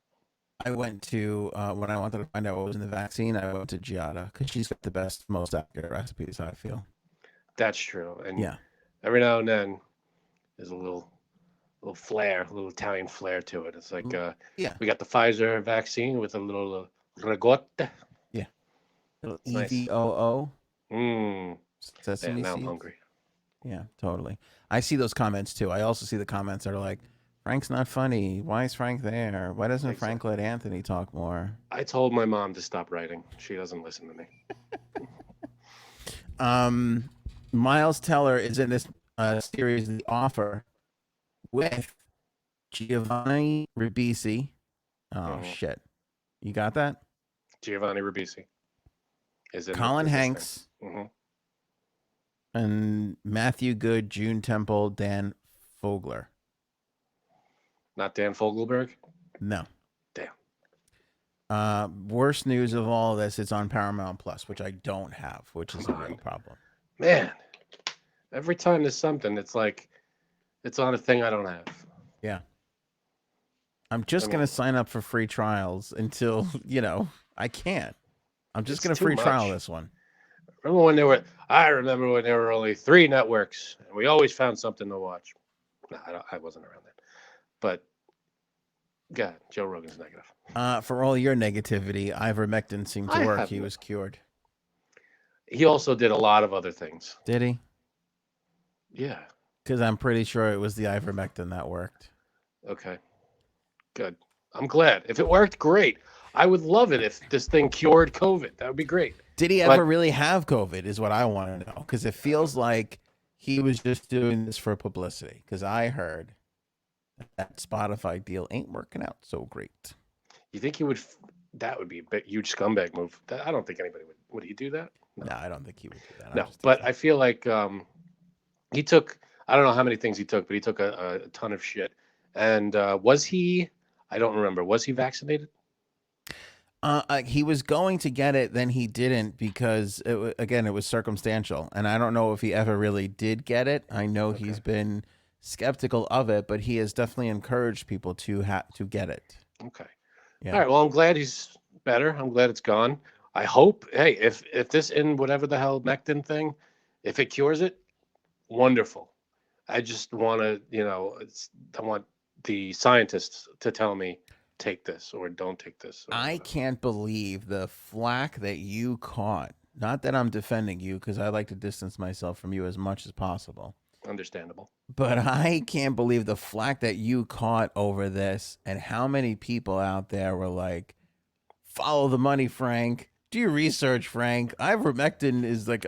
I went to when I wanted to find out what was in the vaccine. I went to Giada because she's got the best, most accurate recipes. I feel. That's true. And Yeah. every now and then, there's a little flair, a little Italian flair to it. It's like Yeah. we got the Pfizer vaccine with a little ricotta. Yeah. Little Nice. EVOO. Man, Sesame now I'm seeds. hungry. Yeah, totally. I see those comments too. I also see the comments that are like, Frank's not funny. Why is Frank there? Why doesn't Frank let Anthony talk more? I told my mom to stop writing. She doesn't listen to me. Miles Teller is in this series, The Offer, with Giovanni Ribisi. Oh, shit. You got that? Giovanni Ribisi is in Colin Hanks. And Matthew Good, June Temple, Dan Fogler. Not Dan Fogelberg? No. Damn. Worst news of all of this, it's on Paramount Plus, which I don't have, which is a real problem. Man, every time there's something, it's like it's on a thing I don't have. Yeah. I'm just going to sign up for free trials until, I can't. I'm just going to free trial this one. I remember when there were only 3 networks, and we always found something to watch. No, I wasn't around then. But, God, Joe Rogan's negative. For all your negativity, ivermectin seemed to work. He was cured. He also did a lot of other things. Did he? Yeah. Because I'm pretty sure it was the ivermectin that worked. Okay. Good. I'm glad. If it worked, great. I would love it if this thing cured COVID. That would be great. Did he But ever really have COVID? Is what I want to know. Because it feels like he was just doing this for publicity. Because I heard that Spotify deal ain't working out so great. you think he would? That would be a big, huge scumbag move. I don't think anybody would. Would he do that? No, I don't think he would do that. No. But I feel like he took. I don't know how many things he took, but he took a ton of shit. And was he? I don't remember. Was he vaccinated? He was going to get it, then he didn't because again, it was circumstantial, and I don't know if he ever really did get it. I know he's been skeptical of it, but he has definitely encouraged people to get it. Okay. Yeah. All right. Well, I'm glad he's better. I'm glad it's gone. I hope. Hey, if this in whatever the hell Mectin thing, if it cures it, wonderful. I just want to, I want the scientists to tell me take this or don't take this. I can't believe the flack that you caught. Not that I'm defending you, because I like to distance myself from you as much as possible. Understandable. But I can't believe the flack that you caught over this, and how many people out there were like, follow the money, Frank. Do your research, Frank. Ivermectin is like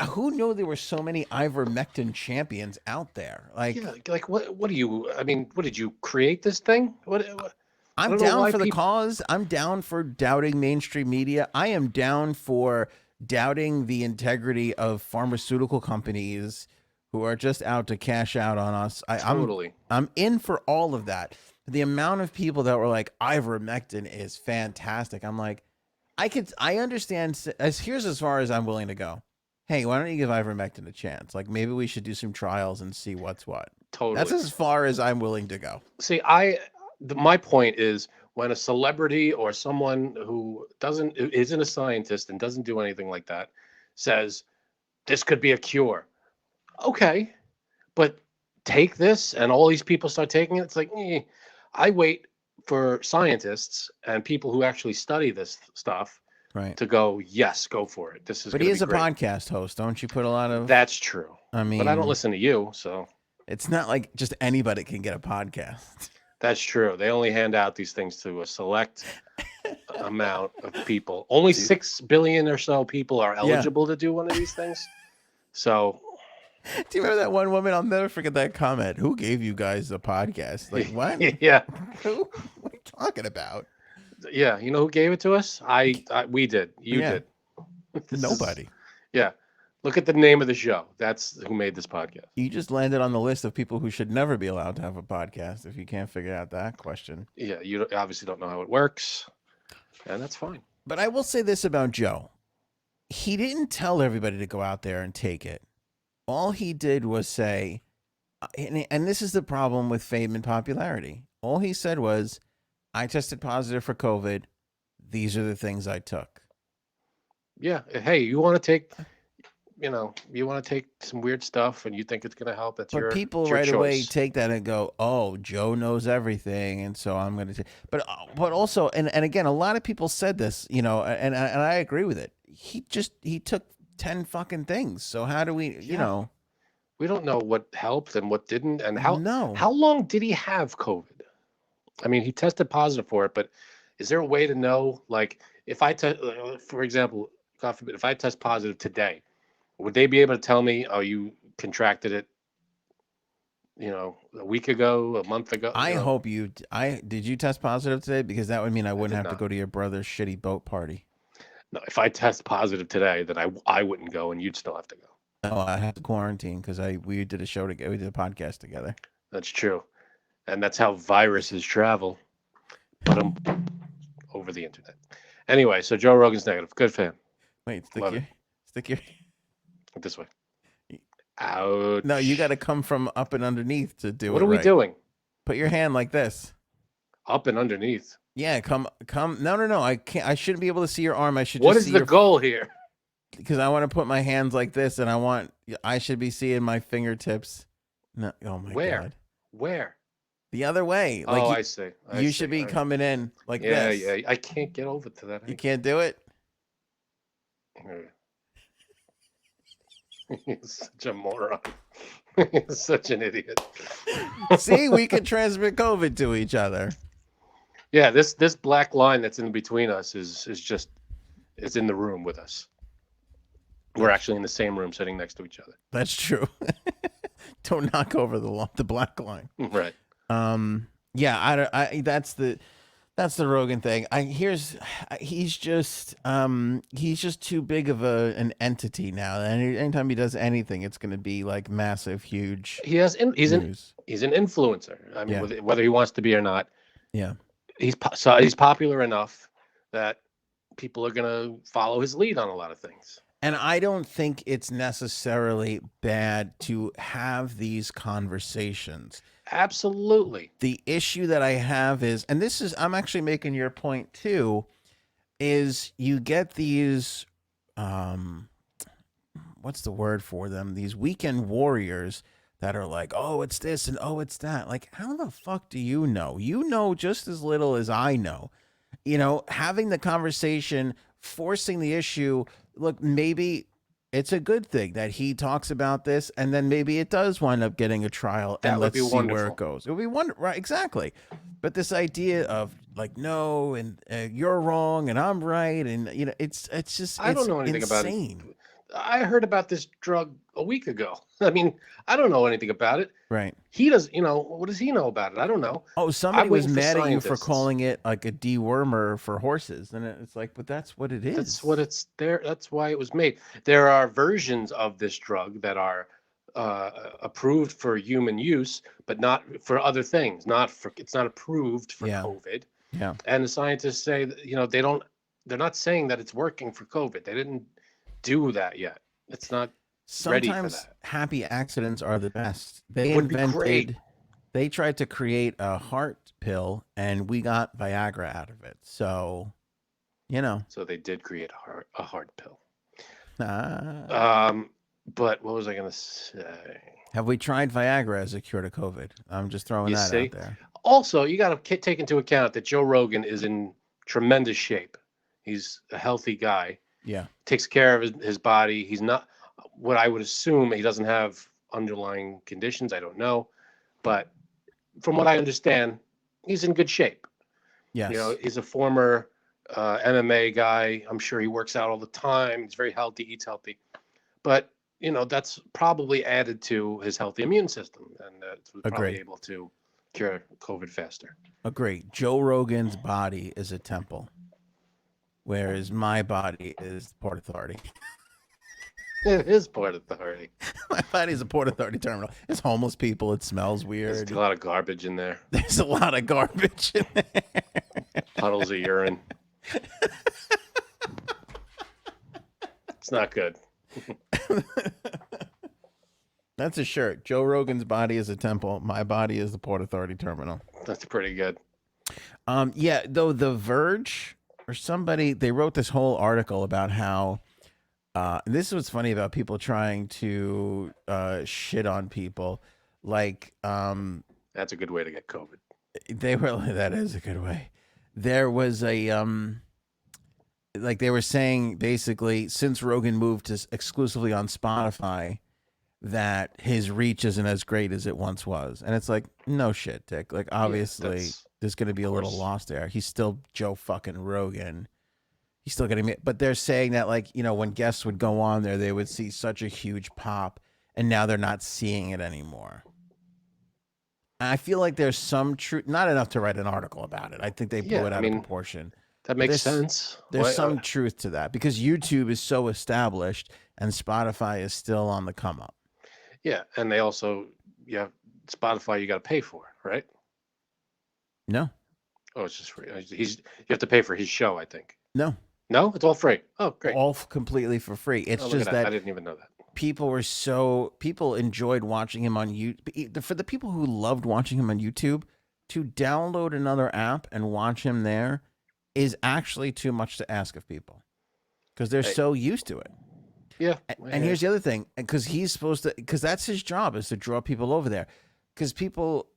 who knew there were so many ivermectin champions out there? Like, yeah, like what do you? I mean, what did you create this thing? What I'm down for the cause. I'm down for doubting mainstream media. I am down for doubting the integrity of pharmaceutical companies who are just out to cash out on us. Totally. I'm in for all of that. The amount of people that were like, ivermectin is fantastic. I'm like, I understand. Here's as far as I'm willing to go. Hey, why don't you give ivermectin a chance? Like, maybe we should do some trials and see what's what. Totally. That's as far as I'm willing to go. See, my point is when a celebrity or someone who isn't a scientist and doesn't do anything like that says this could be a cure. Okay, but take this and all these people start taking it. It's like, I wait for scientists and people who actually study this stuff to go, yes, go for it. This is. But he is a podcast host. Don't you put a lot of? That's true. I mean, but I don't listen to you, so it's not like just anybody can get a podcast. That's true. They only hand out these things to a select amount of people. Only 6 billion or so people are eligible to do one of these things. So, do you remember that one woman? I'll never forget that comment. Who gave you guys a podcast? Like, what? Yeah. What are you talking about? Yeah. You know who gave it to us? We did. You did. Nobody. Yeah. Look at the name of the show. That's who made this podcast. You just landed on the list of people who should never be allowed to have a podcast if you can't figure out that question. Yeah, you obviously don't know how it works, and that's fine. But I will say this about Joe. He didn't tell everybody to go out there and take it. All he did was say, and this is the problem with fame and popularity. All he said was, I tested positive for COVID. These are the things I took. Yeah. Hey, you want to take... you want to take some weird stuff and you think it's going to help. But people right away take that and go, oh, Joe knows everything. And so I'm going to take, but also, and again, a lot of people said this, and I agree with it. He took 10 fucking things. So how do we, we don't know what helped and what didn't. And how long did he have COVID? I mean, he tested positive for it, but is there a way to know, like if I for example, God forbid, if I test positive today, would they be able to tell me, oh, you contracted it, a week ago, a month ago? I hope did you test positive today? Because that would mean I wouldn't have to go to your brother's shitty boat party. No, if I test positive today, then I wouldn't go and you'd still have to go. No, I have to quarantine because we did a show together. We did a podcast together. That's true. And that's how viruses travel. But over the internet. Anyway, so Joe Rogan's negative. Good for him. Wait, stick your this way. Ouch. No, you got to come from up and underneath to do it. What are we doing? Put your hand like this. Up and underneath. Yeah, come. No. I can't. I shouldn't be able to see your arm. I should. What is the goal here? Because I want to put my hands like this, and I should be seeing my fingertips. No. Oh my God. Where? The other way. Like I see. You should be coming in like this. Yeah. I can't get over to that. You can't do it. He's such a moron. He's such an idiot. See, we can transmit COVID to each other. Yeah, this black line that's in between us is in the room with us. We're actually in the same room, sitting next to each other. That's true. Don't knock over the black line. Right. Yeah, that's the Rogan thing. He's just too big of an entity now. And anytime he does anything, it's going to be like massive, huge. He's an influencer. I mean, Yeah. whether he wants to be or not. Yeah. He's popular enough that people are going to follow his lead on a lot of things. And I don't think it's necessarily bad to have these conversations. Absolutely. The issue that I have is, and I'm actually making your point too, is you get these, what's the word for them? These weekend warriors that are like, oh, it's this and oh, it's that. Like, how the fuck do you know? You know just as little as I know. You know, having the conversation, forcing the issue. Look, maybe it's a good thing that he talks about this, and then maybe it does wind up getting a trial, and let's see where it goes. It would be wonderful, right? Exactly. But this idea of like, no, and you're wrong, and I'm right, and you know, it's just I don't know anything insane. about it. I heard about this drug a week ago. I mean, I don't know anything about it. Right. He does, what does he know about it? I don't know. Oh, somebody was mad at you for calling it like a dewormer for horses. And it's like, but that's what it is. That's what it's there. That's why it was made. There are versions of this drug that are approved for human use, but not for other things. It's not approved for COVID. Yeah. And the scientists say that, they're not saying that it's working for COVID. They didn't do that yet. It's not ready for that. Happy accidents are the best. They tried to create a heart pill, and we got Viagra out of it. So, So they did create a heart pill. But what was I going to say? Have we tried Viagra as a cure to COVID? I'm just throwing that out there. Also, you got to take into account that Joe Rogan is in tremendous shape. He's a healthy guy. Yeah. Takes care of his body. He's not what I would assume. He doesn't have underlying conditions. I don't know. But from what I understand, he's in good shape. Yes. He's a former MMA guy. I'm sure he works out all the time. He's very healthy, eats healthy. But, that's probably added to his healthy immune system. And that's probably able to cure COVID faster. Agree. Joe Rogan's body is a temple, whereas my body is Port Authority. It is Port Authority. My body is a Port Authority terminal. It's homeless people. It smells weird. There's a lot of garbage in there. There's a lot of garbage in there. Puddles of urine. It's not good. That's a shirt. Joe Rogan's body is a temple. My body is the Port Authority terminal. That's pretty good. Yeah, though The Verge or somebody, they wrote this whole article about how this is what's funny about people trying to shit on people. Like that's a good way to get COVID. That is a good way. There was a like they were saying basically, since Rogan moved to exclusively on Spotify, that his reach isn't as great as it once was. And it's like, no shit, Dick. Like, obviously, there's going to be a little loss there. He's still Joe fucking Rogan. He's still getting me. But they're saying that, like, when guests would go on there, they would see such a huge pop, and now they're not seeing it anymore. And I feel like there's some truth, not enough to write an article about it. I think they blew it out of proportion. That makes sense. There's some truth to that because YouTube is so established and Spotify is still on the come up. Yeah, and they also, Spotify you got to pay for, right? No. Oh, it's just free. You have to pay for his show, I think. No, it's all free. Oh, great. All completely for free. It's just that I didn't even know that. People enjoyed watching him on YouTube. For the people who loved watching him on YouTube, to download another app and watch him there is actually too much to ask of people because they're so used to it. Yeah. And here's the other thing, because that's his job, is to draw people over there. Because people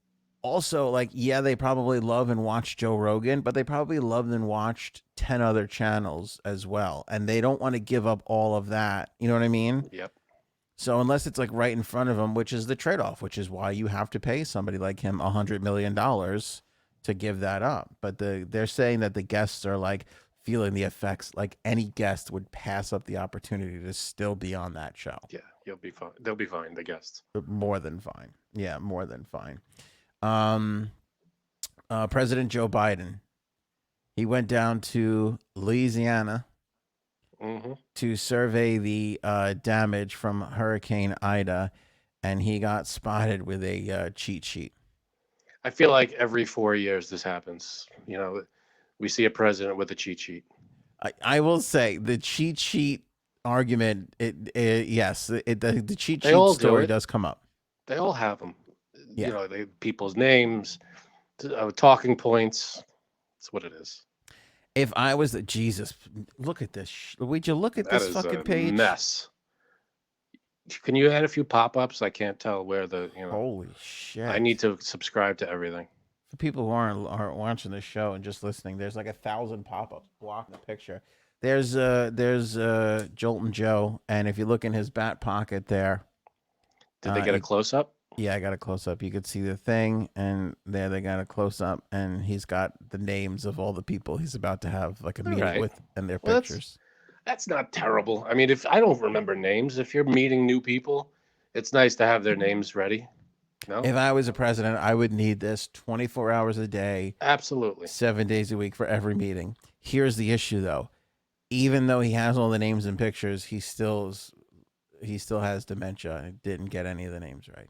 also, like, they probably love and watch Joe Rogan, but they probably loved and watched 10 other channels as well. And they don't want to give up all of that. You know what I mean? Yep. So unless it's like right in front of him, which is the trade-off, which is why you have to pay somebody like him $100 million to give that up. But they're saying that the guests are like feeling the effects, like any guest would pass up the opportunity to still be on that show. Yeah, you'll be fine. They'll be fine. The guests. More than fine. Yeah, more than fine. Um, President Joe Biden, he went down to Louisiana Hmm. to survey the damage from Hurricane Ida, and he got spotted with a cheat sheet. I feel like every 4 years this happens. We see a president with a cheat sheet. I will say the cheat sheet argument. Yes, the cheat They sheet all do story it. does come up. They all have them. Yeah. People's names, talking points. That's what it is. If I was Jesus, look at this. Would you look at That this is fucking a page? mess. Can you add a few pop-ups? I can't tell where Holy shit! I need to subscribe to everything. For people who aren't watching the show and just listening, there's like 1,000 pop-ups blocking the picture. There's Jolton Joe, and if you look in his back pocket there, Did they get a close-up? yeah, I got a close up. You could see the thing, and there they got a close up, and he's got the names of all the people he's about to have like a All meeting right. with and their Well, pictures. that's not terrible. I mean, if I don't remember names, if you're meeting new people, it's nice to have their names ready. No? If I was a president, I would need this 24 hours a day, Absolutely. 7 days a week for every meeting. Here's the issue, though. Even though he has all the names and pictures, he still has dementia and didn't get any of the names right.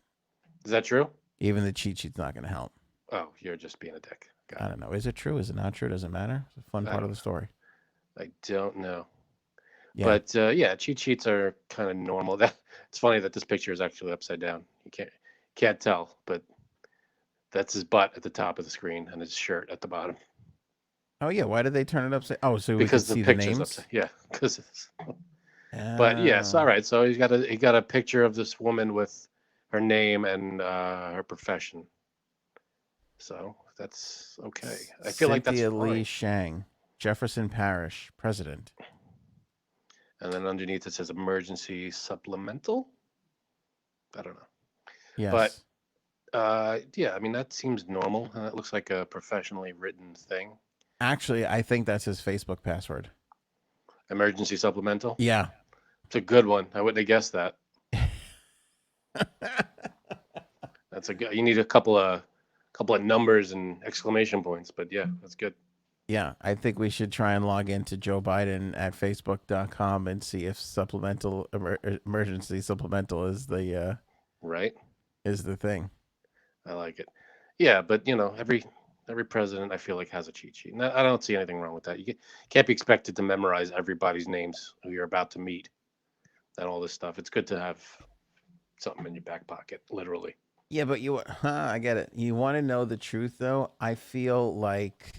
Is that true? Even the cheat sheet's not going to help. Oh, you're just being a dick. I don't know. Is it true? Is it not true? Does it matter? It's a fun part of the story. I don't know. Yeah. But cheat sheets are kind of normal. It's funny that this picture is actually upside down. You can't tell, but that's his butt at the top of the screen and his shirt at the bottom. Oh yeah, why did they turn it upside? Oh, so we Because could see the the picture's names. upside. Yeah, because it's. But yes, all right. So he got a picture of this woman with her name and her profession. So that's okay. I feel like that's Cynthia Lee fine. Shang, Jefferson Parish president. And then underneath it says emergency supplemental. I don't know. Yes. But yeah, I mean that seems normal. That looks like a professionally written thing. Actually, I think that's his Facebook password. Emergency supplemental. Yeah. It's a good one. I wouldn't have guessed that. That's a good. You need a couple of numbers and exclamation points, but yeah, that's good. Yeah, I think we should try and log into Joe Biden at facebook.com and see if emergency supplemental is the right is the thing. I like it. Yeah, but every president I feel like has a cheat sheet, and I don't see anything wrong with that. You can't be expected to memorize everybody's names who you're about to meet and all this stuff. It's good to have something in your back pocket, literally. Yeah, but I get it. You want to know the truth, though. I feel like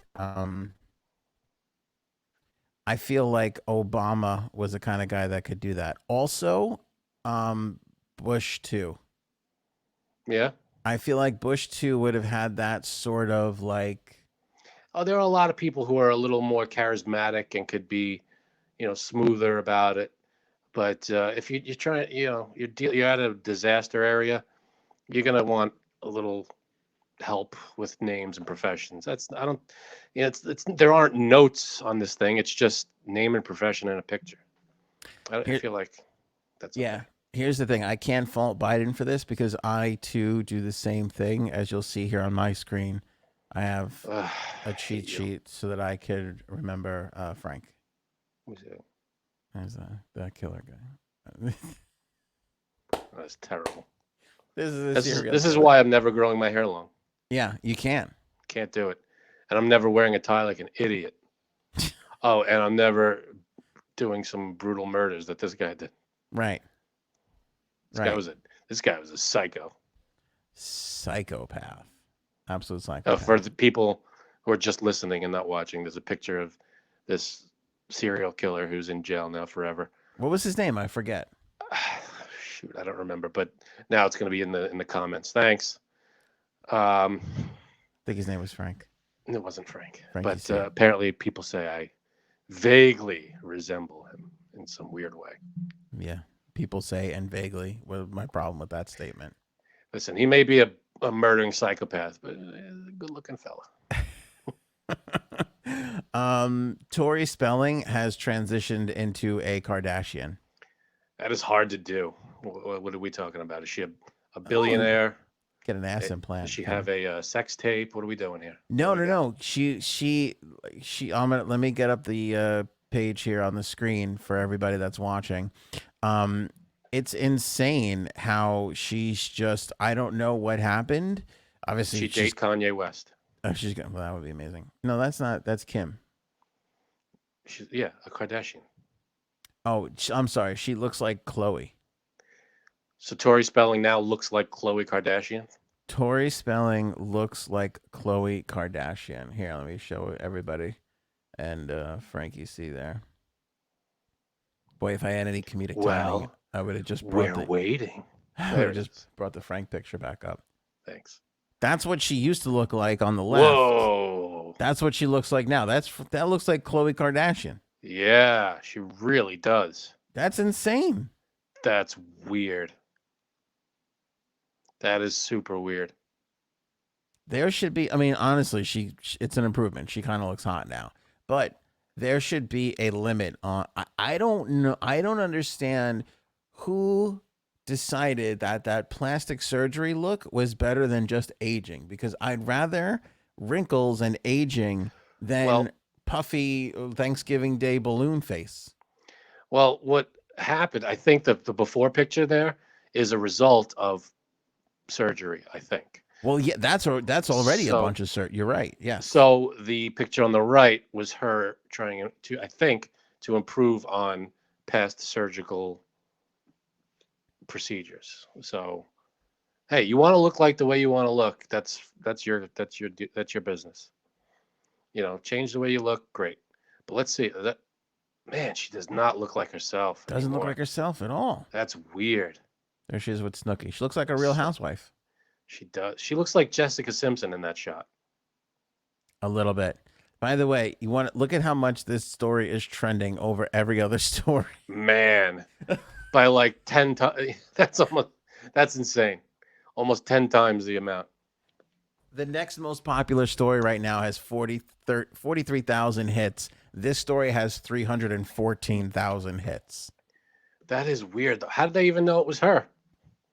Obama was the kind of guy that could do that. Also, Bush too. Yeah. I feel like Bush too would have had that sort of like. Oh, there are a lot of people who are a little more charismatic and could be, smoother about it. But if you're trying, you're at a disaster area, you're gonna want a little help with names and professions. There aren't notes on this thing. It's just name and profession and a picture. I feel like that's yeah. Okay. Here's the thing. I can't fault Biden for this because I too do the same thing. As you'll see here on my screen, I have a cheat sheet so that I could remember Frank. There's that killer guy. That's terrible. This is why I'm never growing my hair long. Yeah, you can't. Can't do it. And I'm never wearing a tie like an idiot. Oh, and I'm never doing some brutal murders that this guy did. Right. This guy was a psycho. Psychopath. Absolute psychopath. For the people who are just listening and not watching, there's a picture of this serial killer who's in jail now forever. What was his name? I forget. Shoot, I don't remember, but now it's going to be in the comments. Thanks. I think his name was Frank. It wasn't Frank. Frankie but apparently people say I vaguely resemble him in some weird way. Yeah. people say and vaguely. What my problem with that statement? Listen, he may be a murdering psychopath, but a good-looking fella. Tori Spelling has transitioned into a Kardashian. That is hard to do. What are we talking about? Is she a Oh, billionaire? get an ass implant. Does she have a sex tape? What are we doing here? No, no, no. She. Let me get up the page here on the screen for everybody that's watching. It's insane how she's just. I don't know what happened. Obviously, she date Kanye West. Oh, she's gonna. Well, that would be amazing. No, that's not. That's Kim. She's a Kardashian. Oh, I'm sorry. She looks like Khloe. So Tori Spelling now looks like Khloe Kardashian. Tori Spelling looks like Khloe Kardashian. Here, let me show everybody. And Frankie, see there. Boy, if I had any comedic timing, I would have just waiting. I would have just brought the Frank picture back up. Thanks. That's what she used to look like on the left. Whoa. That's what she looks like now. That looks like Khloe Kardashian. Yeah, she really does. That's insane. That's weird. That is super weird. There should be, I mean, honestly, it's an improvement. She kind of looks hot now. But there should be a limit on I don't know. I don't understand who decided that plastic surgery look was better than just aging, because I'd rather wrinkles and aging than puffy Thanksgiving Day balloon face. Well, what happened, I think the before picture there is a result of surgery, I think. Well, yeah, that's already a bunch of cert. You're right. Yes. So the picture on the right was her trying to, I think, to improve on past surgical procedures. So, hey, you want to look like the way you want to look. That's your business. You know, change the way you look. Great. But let's see that. Man, she does not look like herself. Doesn't look like herself at all. That's weird. There she is with Snooki. She looks like a real housewife. She does. She looks like Jessica Simpson in that shot. A little bit. By the way, you want to look at how much this story is trending over every other story. Man, by like 10 times. That's insane. Almost 10 times the amount. The next most popular story right now has 43,000 hits. This story has 314,000 hits. That is weird. How did they even know it was her?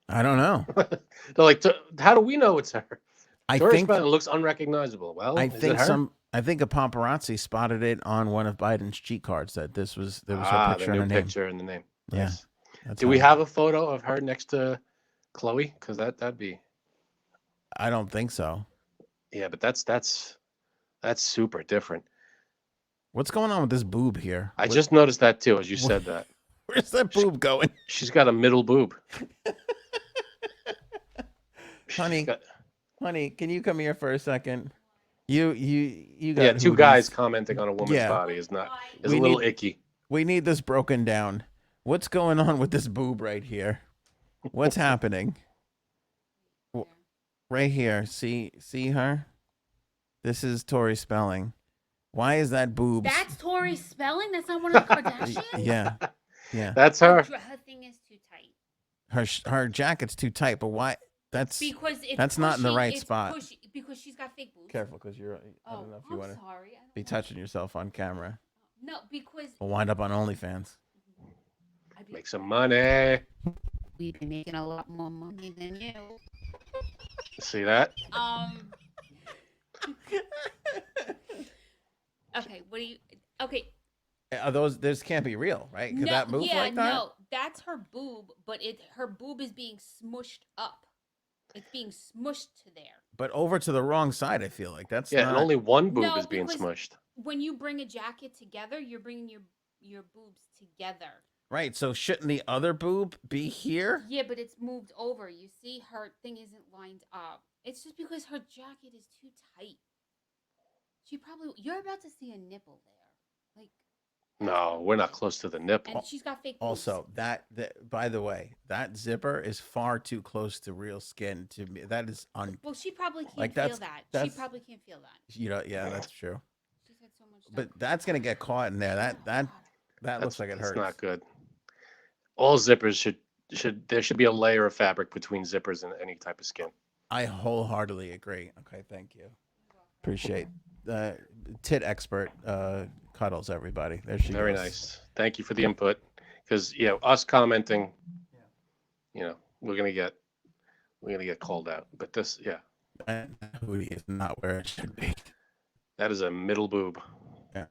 I don't know. They're like, how do we know it's her? I think it looks unrecognizable. Well, I think a paparazzi spotted it on one of Biden's cheat cards that there was a picture in her name. Picture in the name. Yeah. Nice. Do we have a photo of her next to Khloe? Because that'd be. I don't think so. Yeah, but that's super different. What's going on with this boob here? I just noticed that too as you said that. Where's that boob going? She's got a middle boob. Honey, can you come here for a second? You got two guys commenting on a woman's body is a little icky. We need this broken down. What's going on with this boob right here? What's happening? Right here. See her? This is Tori Spelling. Why is that boob? That's Tori Spelling? That's not one of the Kardashians? Yeah. That's her. Her thing is too tight. Her jacket's too tight, but why? That's pushy, not in the right spot. Because she's got fake boobs. Careful, because I don't know if you want to be want touching yourself on camera. No, because we'll wind up on OnlyFans. Make some money. We've been making a lot more money than you. See that? Okay, what do you? Okay. Are those? This can't be real, right? Could that move like that? No, that's her boob, but her boob is being smushed up. It's being smushed to there. But over to the wrong side, I feel like that's and only one boob is being smushed. When you bring a jacket together, you're bringing your boobs together. Right. So shouldn't the other boob be here? Yeah, but it's moved over. You see, her thing isn't lined up. It's just because her jacket is too tight. You're about to see a nipple there. Like. No, we're not close to the nipple. And she's got fake boobs. Also, that by the way, that zipper is far too close to real skin to me. That is Well, she probably can't feel that. She probably can't feel that. You know, yeah, that's true. She's had so much stuff. But that's gonna get caught in there. That looks like it hurts. It's not good. All zippers should there should be a layer of fabric between zippers and any type of skin. I wholeheartedly agree. Okay, thank you. Appreciate tit expert cuddles everybody. There she Very goes. nice. Thank you for the input. Because us commenting, we're gonna get called out. But this, That hoodie is not where it should be. that is a middle boob. Yeah.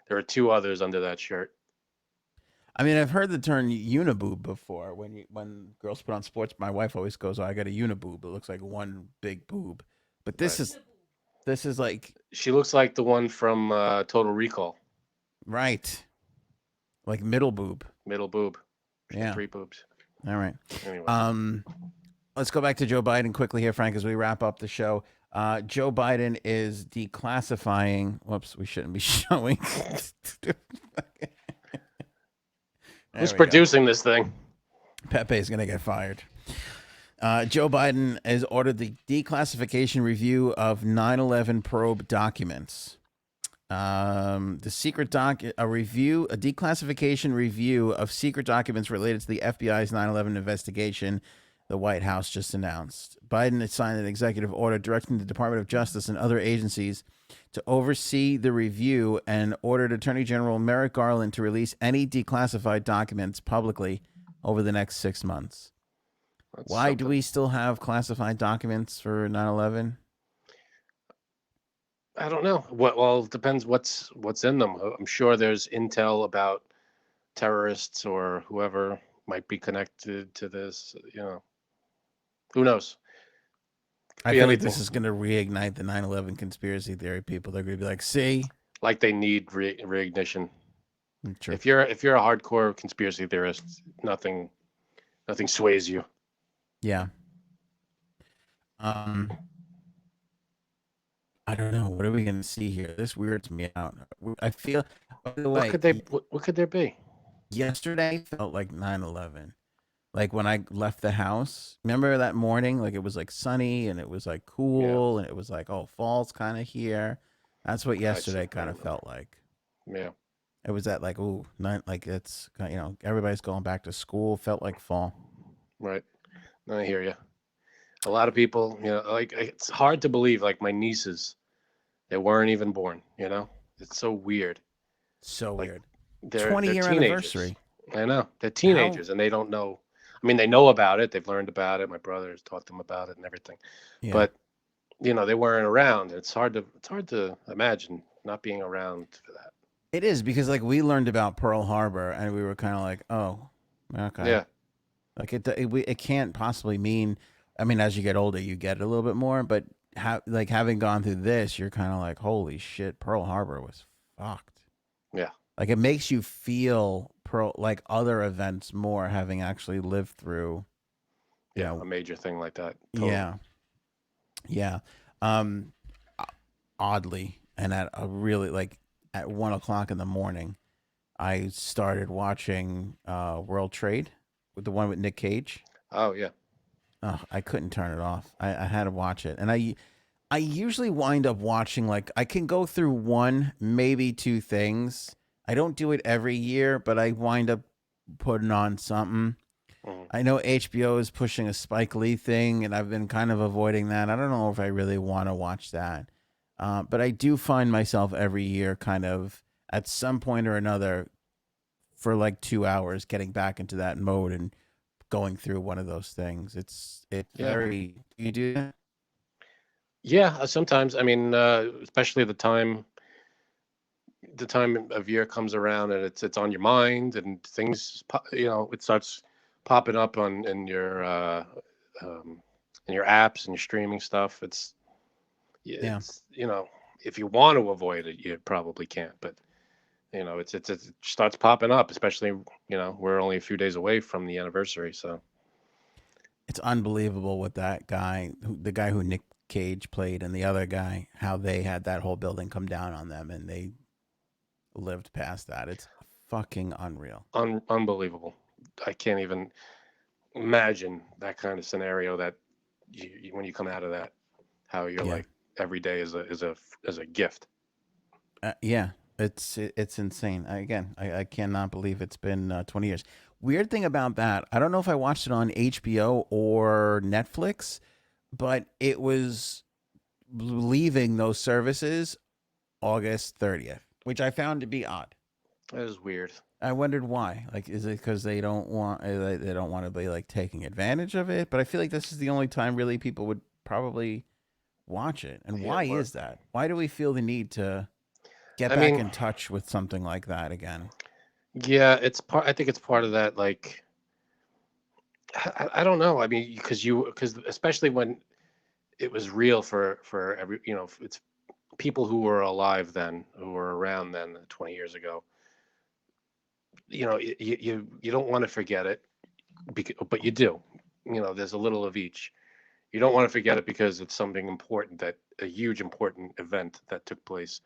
There are 2 others under that shirt. I mean, I've heard the term uniboob before. When girls put on sports, my wife always goes, "Oh, I got a uniboob. It looks like one big boob." But this is like She looks like the one from Total Recall. right, like middle boob. Middle boob. She had Yeah. 3 boobs. All right. Anyway. Let's go back to Joe Biden quickly here, Frank, as we wrap up the show. Joe Biden is declassifying. Whoops, we shouldn't be showing. Who's producing this thing? Pepe is going to get fired. Joe Biden has ordered the declassification review of 9/11 probe documents. The secret a declassification review of secret documents related to the FBI's 9/11 investigation. The White House just announced. Biden had signed an executive order directing the Department of Justice and other agencies to oversee the review and ordered Attorney General Merrick Garland to release any declassified documents publicly over the next 6 months. Why do we still have classified documents for 9/11? I don't know. Well, it depends what's in them. I'm sure there's intel about terrorists or whoever might be connected to this. Who knows? I feel like this is going to reignite the 9/11 conspiracy theory people. They're going to be like, see? Like they need reignition. True. If you're a hardcore conspiracy theorist, nothing sways you. Yeah. I don't know. What are we going to see here? This weirds me out. I feel, by the way, what could there be? Yesterday felt like 9/11. Like when I left the house, remember that morning? Like it was like sunny and it was like cool and it was like, oh, fall's kind of here. That's what yesterday kind of felt like. Yeah. It was that like, ooh, like it's, everybody's going back to school. Felt like fall. Right. I hear you. A lot of people, like it's hard to believe. Like my nieces, they weren't even born. It's so weird. So weird. They're 20-year anniversary. I know. They're teenagers and they don't know. I mean, they know about it. They've learned about it. My brother has taught them about it and everything. Yeah. But they weren't around. It's hard to imagine not being around for that. It is because like we learned about Pearl Harbor and we were kind of like, oh, okay. Yeah. Like it can't possibly mean. I mean, as you get older, you get it a little bit more. But having gone through this, you're kind of like, holy shit, Pearl Harbor was fucked. Yeah. Like it makes you feel like other events more, having actually lived through. A major thing like that. Totally. Yeah. Oddly, and at a really at 1:00 in the morning, I started watching World Trade with the one with Nick Cage. Oh yeah. Oh, I couldn't turn it off. I had to watch it, and I usually wind up watching I can go through one, maybe two things. I don't do it every year, but I wind up putting on something. Mm-hmm. I know HBO is pushing a Spike Lee thing, and I've been kind of avoiding that. I don't know if I really want to watch that. But I do find myself every year kind of at some point or another for 2 hours getting back into that mode and going through one of those things. It's very, you do that? Yeah, sometimes. I mean, especially the time of year comes around and it's on your mind and things, it starts popping up in your apps and your streaming stuff. It's if you want to avoid it, you probably can't. But it starts popping up, especially we're only a few days away from the anniversary, so it's unbelievable what that guy, the guy who Nick Cage played, and the other guy, how they had that whole building come down on them, and they lived past that. It's fucking unreal. Unbelievable. I can't even imagine that kind of scenario that when you come out of that, how you're like every day is a gift. Yeah. It's insane. I cannot believe it's been 20 years. Weird thing about that, I don't know if I watched it on HBO or Netflix, but it was leaving those services August 30th, which I found to be odd. That is weird. I wondered why. Like, is it because they don't want to be like taking advantage of it? But I feel like this is the only time really people would probably watch it. And Yeah, why is that? Why do we feel the need to get I back mean, in touch with something like that again? yeah, it's part. I think it's part of that. Like, I don't know. I mean, because especially when it was real for every, it's people who were alive then, who were around then, 20 years ago. You don't want to forget it, but you do. There's a little of each. You don't want to forget it because it's something important, that a huge important event that took place,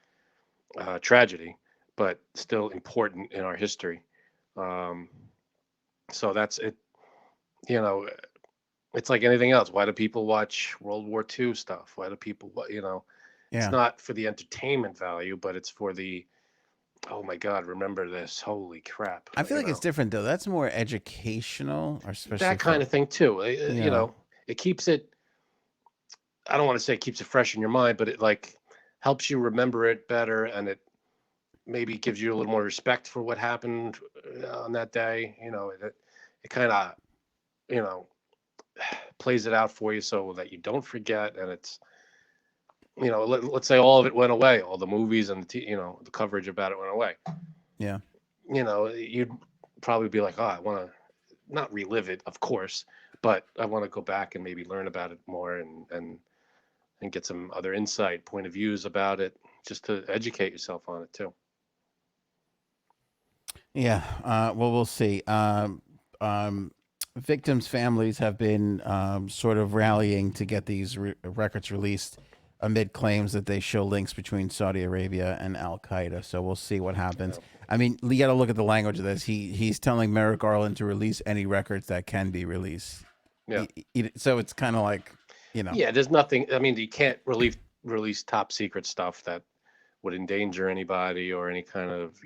tragedy, but still important in our history. Um, so that's it. You know, it's like anything else. Why do people watch World War II stuff? Why do people, it's Yeah. not for the entertainment value, but it's for the, oh my God, remember this. Holy crap. I feel like it's different though. That's more educational, or especially That kind for of thing too. yeah. It keeps it, I don't want to say it keeps it fresh in your mind, but it like helps you remember it better, and it maybe gives you a little more respect for what happened on that day. It kind of, you know, plays it out for you so that you don't forget. And it's, let's say all of it went away, all the movies and the coverage about it went away. Yeah. You'd probably be like, oh, I want to not relive it, of course, but I want to go back and maybe learn about it more, and get some other insight, point of views about it, just to educate yourself on it too. Yeah. Well, we'll see. Um, Victims' families have been sort of rallying to get these records released amid claims that they show links between Saudi Arabia and Al Qaeda. So we'll see what happens. Yeah. I mean, you got to look at the language of this. He's telling Merrick Garland to release any records that can be released. Yeah. So it's kind of like, you know. Yeah, there's nothing. I mean, you can't release top secret stuff that would endanger anybody, or any kind of,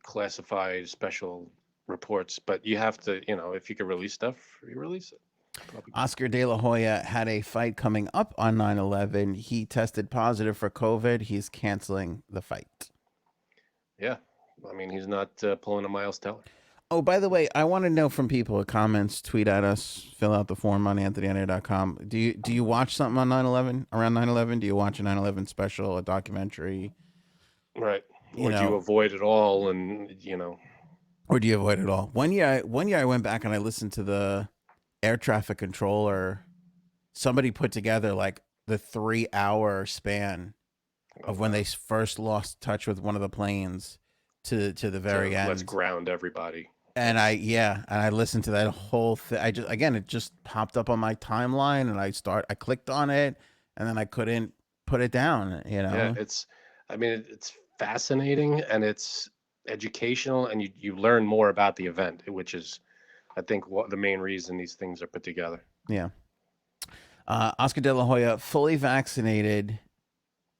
classified special reports. But you have to, if you could release stuff, you release it. Probably. Oscar De La Hoya had a fight coming up on 9/11. He tested positive for COVID. He's canceling the fight. Yeah, I mean, he's not pulling a Miles Teller. Oh, by the way, I want to know from people, comments, tweet at us, fill out the form on anthonyonair.com. Do you watch something on 9/11, around 9/11? Do you watch a 9/11 special, a documentary? Right. You Or do you know, avoid it all? And or do you avoid it all? One year I went back and I listened to the air traffic controller. Somebody put together like the 3 hour span oh, of when wow. they first lost touch with one of the planes to the very Let's end. ground everybody. And I listened to that whole thing. It just popped up on my timeline, and I clicked on it, and then I couldn't put it down. Yeah, I mean, it's fascinating, and it's educational, and you learn more about the event, which is, I think, what the main reason these things are put together. Yeah. Oscar De La Hoya fully vaccinated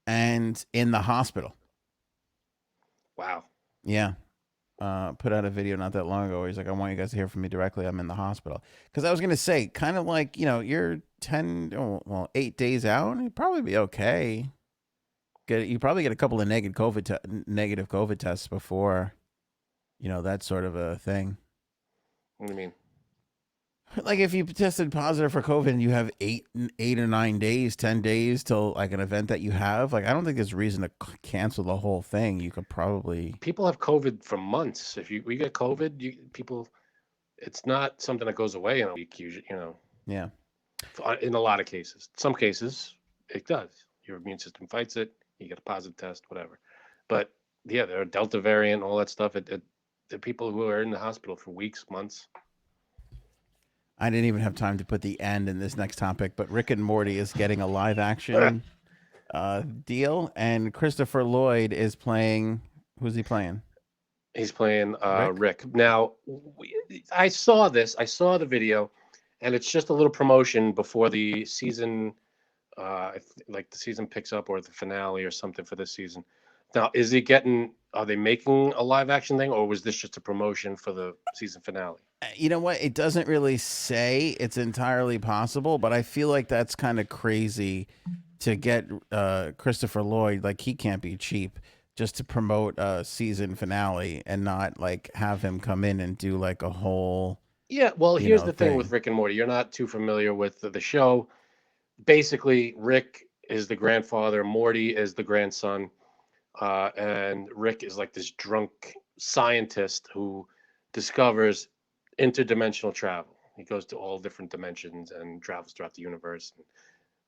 and in the hospital. Wow. Yeah. Put out a video not that long ago where he's like, I want you guys to hear from me directly. I'm in the hospital. Because I was going to say, kind of like, you're 8 days out, you'd probably be okay. You probably get a couple of negative COVID tests before, that sort of a thing. What do you mean? Like if you tested positive for COVID and you have 8 or 9 days, 10 days till like an event that you have, like I don't think there's reason to cancel the whole thing. You could probably. People have COVID for months. If we get COVID, people, it's not something that goes away in a week. Yeah. In a lot of cases, some cases it does. Your immune system fights it. You get a positive test, whatever. But yeah, there are Delta variant, all that stuff. The people who are in the hospital for weeks, months. I didn't even have time to put the end in this next topic, but Rick and Morty is getting a live action deal, and Christopher Lloyd is playing. Who's he playing? He's playing Rick. Now, I saw this. I saw the video, and it's just a little promotion before the season, like the season picks up, or the finale or something for this season. Now, are they making a live action thing, or was this just a promotion for the season finale? You know what? It doesn't really say. It's entirely possible, but I feel like that's kind of crazy to get Christopher Lloyd. Like, he can't be cheap just to promote a season finale and not like have him come in and do like a whole Yeah, well, you here's know the thing with thing. Rick and Morty. You're not too familiar with the show. Basically, Rick is the grandfather, Morty is the grandson, and Rick is like this drunk scientist who discovers interdimensional travel. He goes to all different dimensions and travels throughout the universe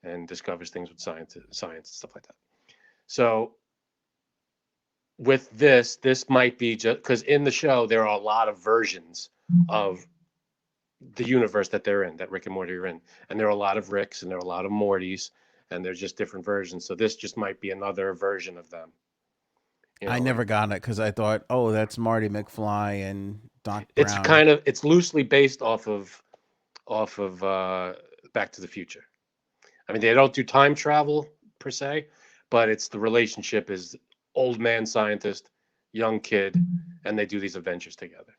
and discovers things with science and stuff like that. So with this might be just because in the show there are a lot of versions of the universe that they're in, that Rick and Morty are in, and there are a lot of Ricks and there are a lot of Mortys, and there's just different versions. So this just might be another version of them. I Like never got it because I thought, oh, that's Marty McFly and Doc it's Brown. it's loosely based off of Back to the Future. I mean, they don't do time travel per se, but it's the relationship is old man scientist, young kid, and they do these adventures together.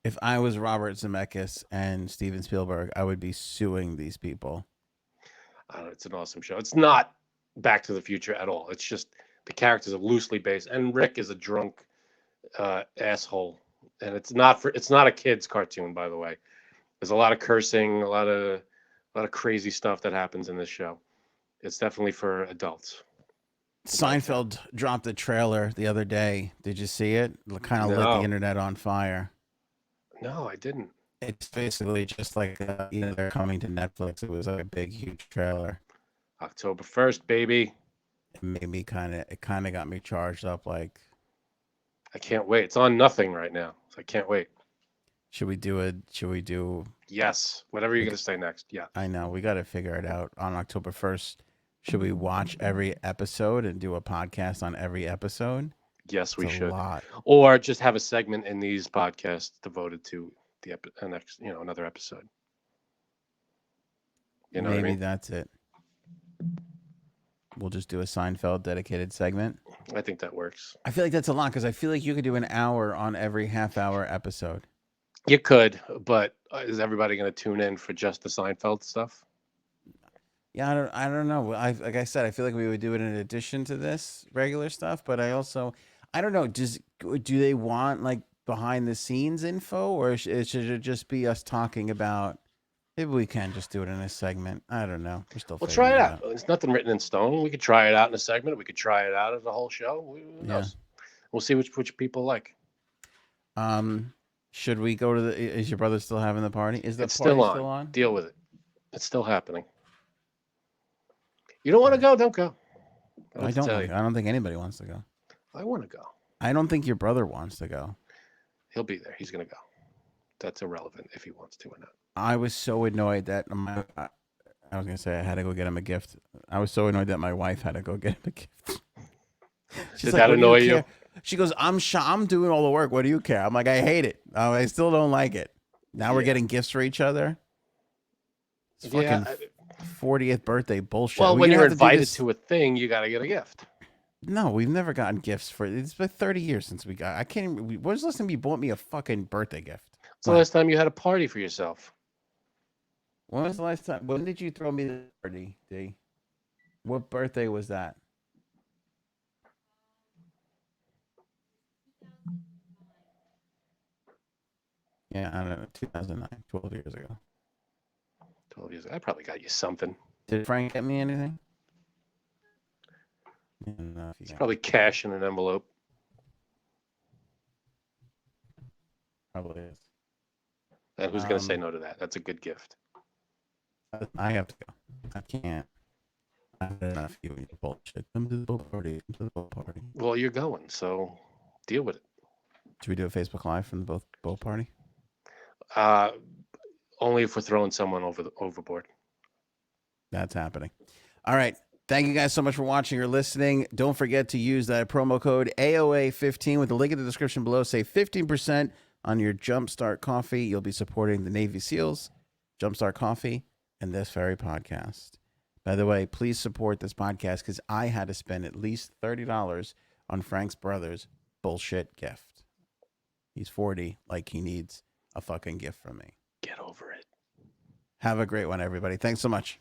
If I was Robert Zemeckis and Steven Spielberg, I would be suing these people. It's an awesome show. It's not Back to the Future at all. It's just the characters are loosely based, and Rick is a drunk asshole, and it's not a kids cartoon, by the way. There's a lot of cursing, a lot of crazy stuff that happens in this show. It's definitely for adults. Seinfeld dropped a trailer the other day. Did you see it? It kind of lit the internet on fire. No, I didn't. It's basically just like they're coming to Netflix. It was like a big, huge trailer. October 1st, baby. It made me it kind of got me charged up. Like, I can't wait. It's on nothing right now, so I can't wait. Should we do? Yes, whatever you're gonna say next. Yeah, I know we got to figure it out on October 1st. Should we watch every episode and do a podcast on every episode? Yes, we should. A lot. Or just have a segment in these podcasts devoted to the next, another episode. You know Maybe what I mean? That's it. We'll just do a Seinfeld dedicated segment. I think that works. I feel like that's a lot because I feel like you could do an hour on every half-hour episode. You could, but is everybody going to tune in for just the Seinfeld stuff? Yeah, I don't know. Like I said, I feel like we would do it in addition to this regular stuff, but I don't know. Do they want like behind the scenes info, or should it just be us talking about? Maybe we can just do it in a segment. I don't know. We're still. We'll try it out. There's nothing written in stone. We could try it out in a segment. We could try it out as a whole show. Who knows? We'll see which people like. Should we go to the? Is your brother still having the party? Is the party still on? Deal with it. It's still happening. You don't want to go? Don't go. I don't think anybody wants to go. I want to go. I don't think your brother wants to go. He'll be there. He's gonna go. That's irrelevant if he wants to or not. I was so annoyed that I was gonna say I had to go get him a gift. I was so annoyed that my wife had to go get him a gift. Did that annoy you? She goes, I'm doing all the work. What do you care? I'm like, I hate it. I still don't like it. Now we're getting gifts for each other. It's fucking 40th birthday bullshit. Well, when you're invited to a thing, you got to get a gift. No, we've never gotten gifts for it. It's been 30 years since we got. I can't even. When was the last time you bought me a fucking birthday gift? It's the last time you had a party for yourself. When was the last time? When did you throw me the party, D? What birthday was that? Yeah, I don't know. 2009, 12 years ago. 12 years ago. I probably got you something. Did Frank get me anything? It's probably cash in an envelope. Probably is. And who's going to say no to that? That's a good gift. I have to go. I can't. I have enough of you bullshit. Come to the boat party. Come to the boat party. Well, you're going, so deal with it. Should we do a Facebook Live from the boat party? Only if we're throwing someone overboard. That's happening. All right. Thank you guys so much for watching or listening. Don't forget to use that promo code AOA15 with the link in the description below. Save 15% on your Jumpstart coffee. You'll be supporting the Navy SEALs, Jumpstart Coffee, and this very podcast. By the way, please support this podcast because I had to spend at least $30 on Frank's brother's bullshit gift. He's 40, like he needs a fucking gift from me. Get over it. Have a great one, everybody. Thanks so much.